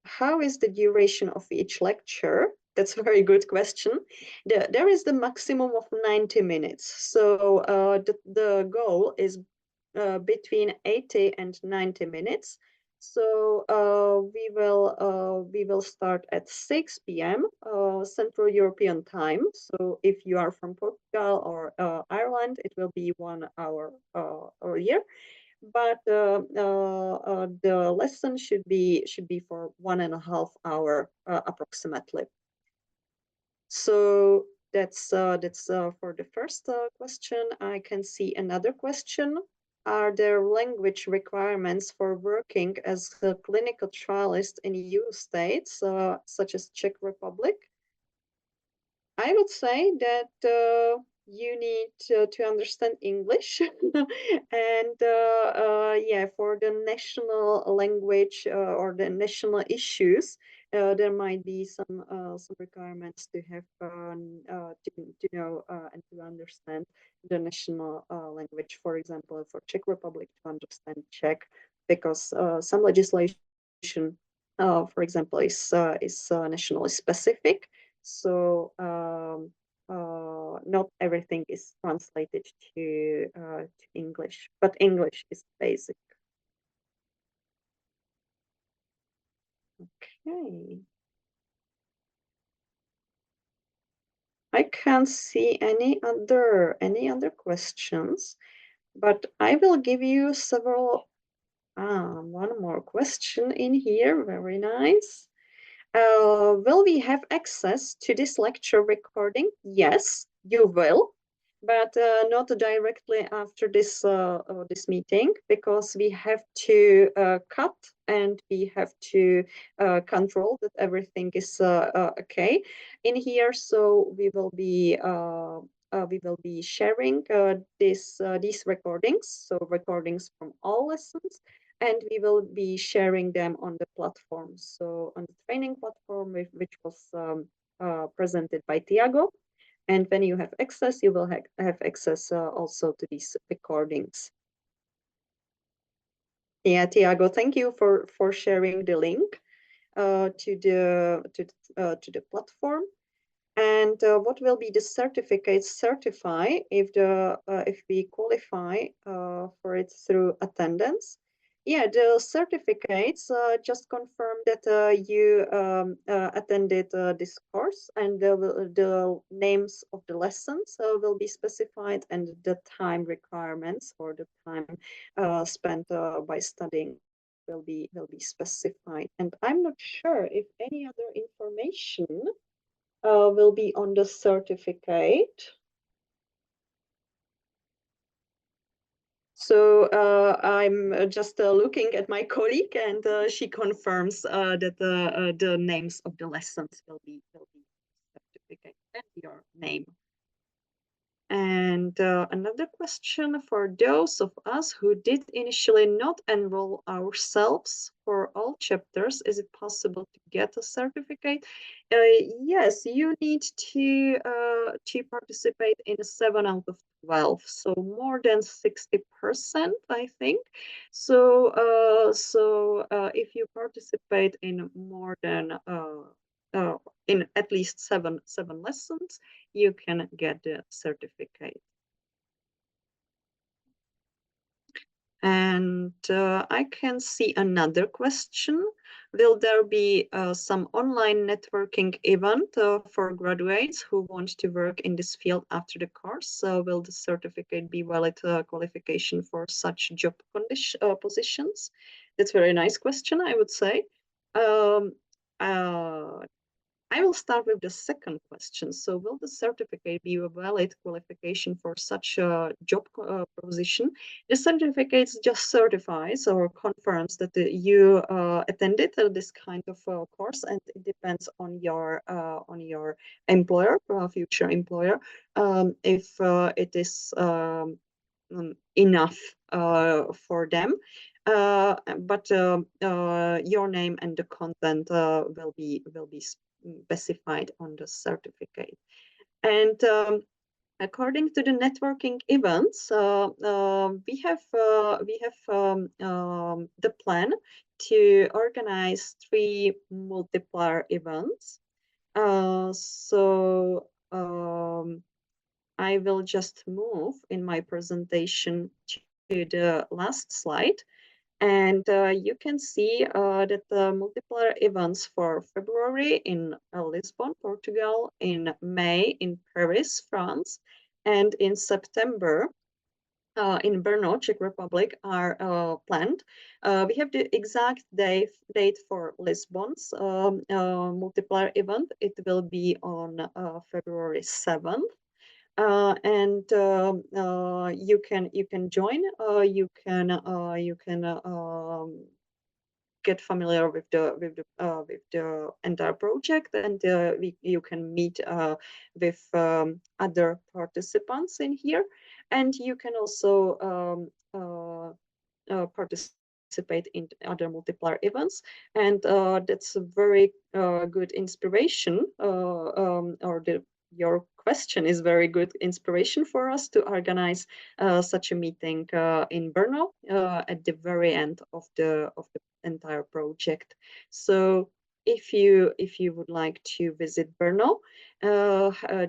How is the duration of each lecture? That's a very good question. There is the maximum of 90 minutes. So the goal is between 80 and 90 minutes. So we will start at 6 p.m. Central European time. So if you are from Portugal or Ireland, it will be 1 hour earlier. But the lesson should be for 1.5 hours approximately. So that's for the first question. I can see another question. Are there language requirements for working as a clinical trialist in EU states, such as Czech Republic? I would say that you need to understand English, and yeah, for the national language or the national issues, there might be some requirements to have to know and to understand the national language. For example, for Czech Republic to understand Czech, because some legislation, for example, is nationally specific. So not everything is translated to English, but English is basic. Okay. I can't see any other questions, but I will give you several. One more question in here. Very nice. Will we have access to this lecture recording? Yes, you will, but not directly after this this meeting, because we have to cut and we have to control that everything is okay in here. So we will be sharing these recordings, so recordings from all lessons, and we will be sharing them on the platform. So on the training platform, which was presented by Tiago. And when you have access, you will have access also to these recordings. Yeah, Tiago, thank you for sharing the link to the platform. And what will be the certificates certify if we qualify for it through attendance? Yeah, the certificates just confirm that you attended this course, and the names of the lessons will be specified, and the time requirements or the time spent by studying will be specified. And I'm not sure if any other information will be on the certificate. So I'm just looking at my colleague, and she confirms that the names of the lessons will be certificate and your name. And another question for those of us who did initially not enroll ourselves for all chapters, is it possible to get a certificate? Yes, you need to participate in 7 out of 12, so more than 60%, I think. So if you participate in more than in at least seven lessons, you can get the certificate. And I can see another question. Will there be some online networking event for graduates who want to work in this field after the course? Will the certificate be valid qualification for such job positions? That's a very nice question, I would say. I will start with the second question. So will the certificate be a valid qualification for such a job position? The certificate just certifies or confirms that you attended this kind of course, and it depends on your employer, future employer, if it is enough for them. But your name and the content will be specified on the certificate. And according to the networking events, we have the plan to organize 3 multiplier events. So I will just move in my presentation to the last slide. And you can see that the multiple events for February in Lisbon, Portugal, in May in Paris, France, and in September in Brno, Czech Republic, are planned. We have the exact date for Lisbon's multiplier event. It will be on February 7th. And you can join. You can get familiar with the entire project, and you can meet with other participants in here, and you can also participate in other multiplier events, and that's a very good inspiration, your question is very good inspiration for us to organize such a meeting in Brno at the very end of the entire project. So if you would like to visit Brno,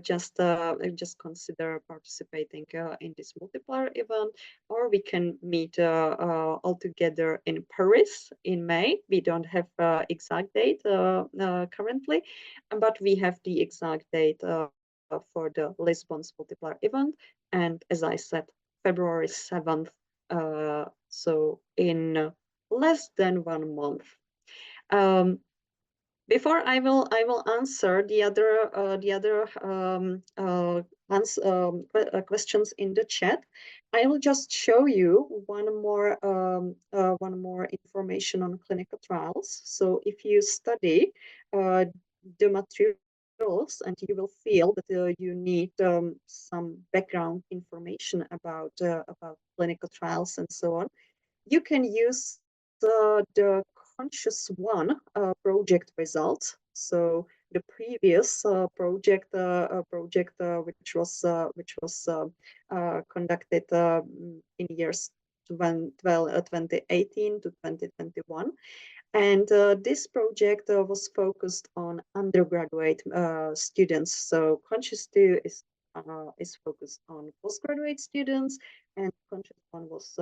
just consider participating in this multiplier event, or we can meet all together in Paris in May. We don't have exact date currently, but we have the exact date for the Lisbon's multiplier event, and as I said, February 7th. So in less than 1 month. Before I will answer the other questions in the chat, I will just show you one more information on clinical trials. So if you study the materials, and you will feel that you need some background information about clinical trials and so on, you can use the Conscious One project results. So the previous project which was conducted in years 2018 to 2021. And this project was focused on undergraduate students. So Conscious 2 is focused on postgraduate students, and Conscious One was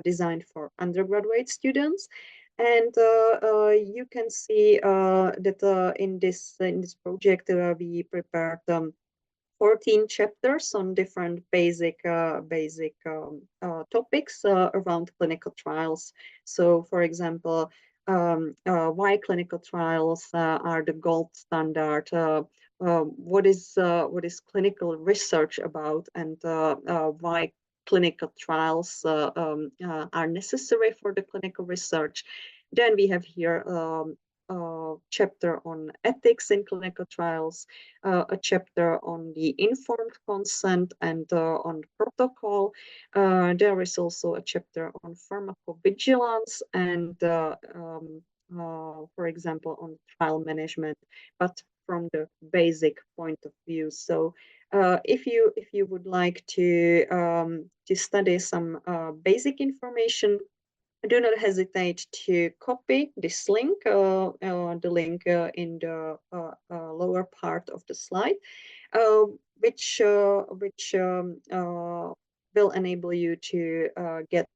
designed for undergraduate students. And you can see that in this project we prepared 14 chapters on different basic topics around clinical trials. So, for example, why clinical trials are the gold standard. What is clinical research about, and why clinical trials are necessary for the clinical research. Then we have here chapter on ethics in clinical trials, a chapter on the informed consent and on protocol. There is also a chapter on pharmacovigilance and, for example, on trial management, but from the basic point of view. So if you would like to study some basic information, do not hesitate to copy this link, the link in the lower part of the slide, which will enable you to get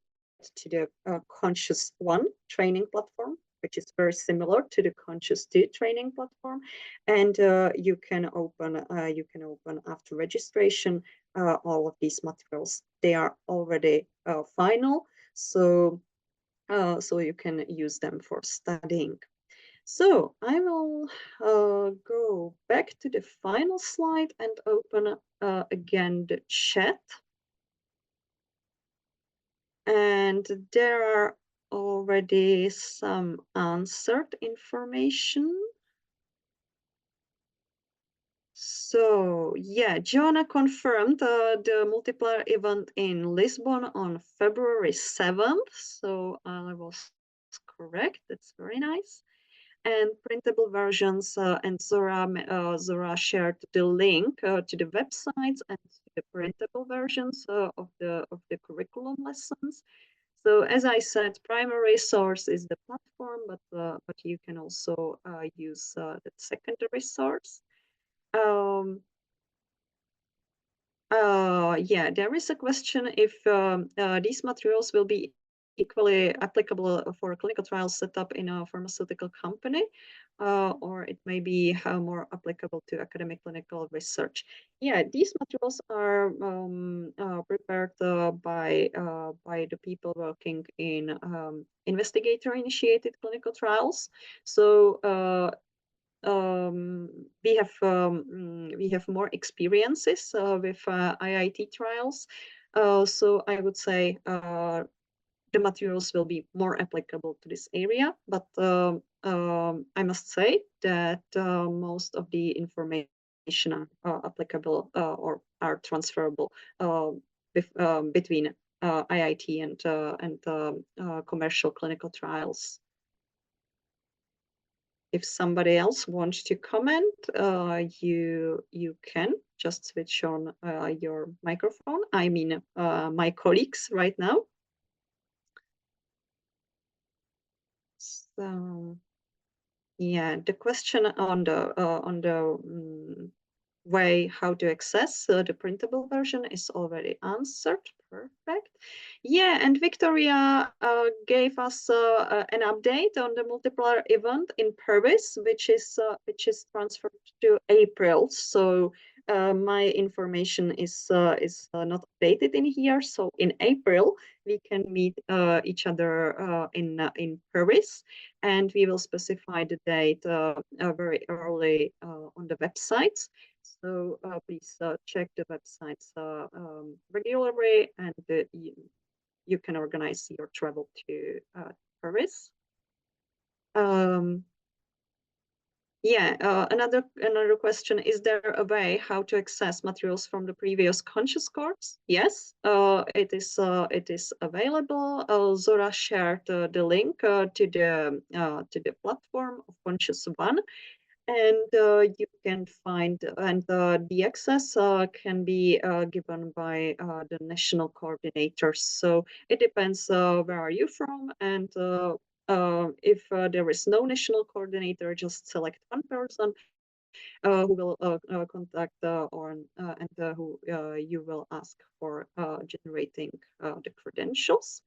to the Conscious One training platform, which is very similar to the Conscious 2 training platform, and you can open after registration all of these materials. They are already final, so you can use them for studying. So I will go back to the final slide and open again the chat. And there are already some answered information. So yeah, Joanna confirmed the multiplier event in Lisbon on February 7th. So I was correct. That's very nice. And printable versions, and Zora shared the link to the websites and the printable versions of the curriculum lessons. So as I said, primary source is the platform, but you can also use the secondary source. Yeah, there is a question if these materials will be equally applicable for a clinical trial setup in a pharmaceutical company, or it may be more applicable to academic clinical research. Yeah, these materials are prepared by the people working in investigator-initiated clinical trials. So we have more experiences with IIT trials. So I would say the materials will be more applicable to this area, but I must say that most of the information are applicable or are transferable between IIT and commercial clinical trials. If somebody else wants to comment, you can just switch on your microphone. I mean, my colleagues right now. So, yeah, the question on the way how to access the printable version is already answered. Perfect. Yeah, and Victoria gave us an update on the multiplier event in Paris, which is transferred to April. So my information is not updated in here. So in April we can meet each other in Paris, and we will specify the date very early on the websites. So please check the websites regularly, and you can organize your travel to Paris. Yeah, another question: is there a way how to access materials from the previous Conscious course? Yes, it is available. Zora shared the link to the platform of Conscious One. And you can find, and the access can be given by the national coordinators. So it depends where are you from, and if there is no national coordinator, just select one person who will contact and who you will ask for generating the credentials.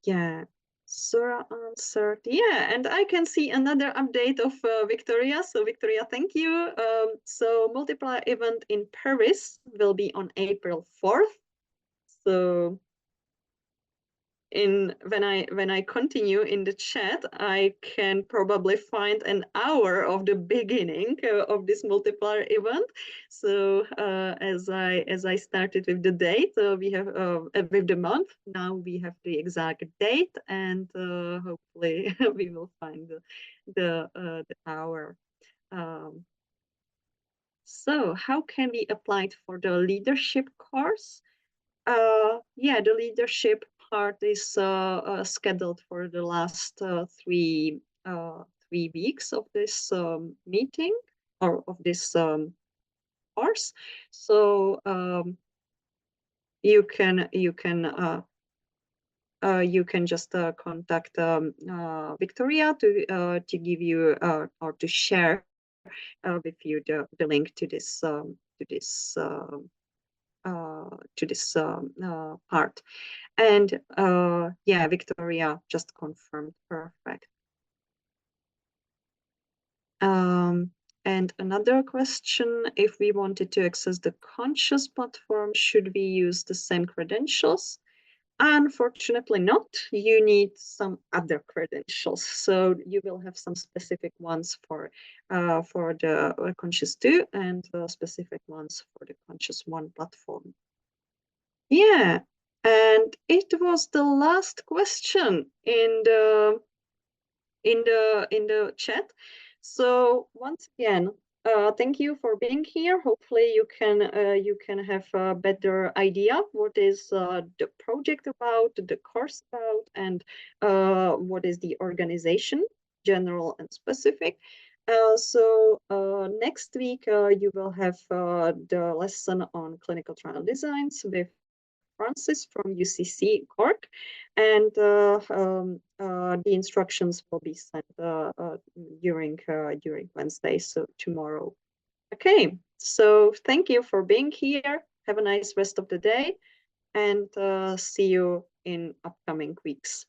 Yeah. Sora answered, yeah, and I can see another update of Victoria. So Victoria, thank you. So multiplier event in Paris will be on April 4th. So when I continue in the chat, I can probably find an hour of the beginning of this multiplier event. So as I started with the date, we have with the month. Now we have the exact date, and hopefully we will find the hour. So how can we apply it for the leadership course? Yeah, the leadership part is scheduled for the last 3 weeks of this meeting or of this course. So you can just contact Victoria to give you or to share with you the link to this part. And yeah, Victoria just confirmed. Perfect. And another question: if we wanted to access the Conscious platform, should we use the same credentials? Unfortunately not. You need some other credentials. So you will have some specific ones for the Conscious 2 and specific ones for the Conscious 1 platform. Yeah, and it was the last question in the chat. So once again, thank you for being here. Hopefully you can have a better idea what is the project about, the course about, and what is the organization, general and specific. So next week you will have the lesson on clinical trial designs with Francis from UCC Cork, and the instructions will be sent during Wednesday, so tomorrow. Okay, so thank you for being here. Have a nice rest of the day, and see you in upcoming weeks.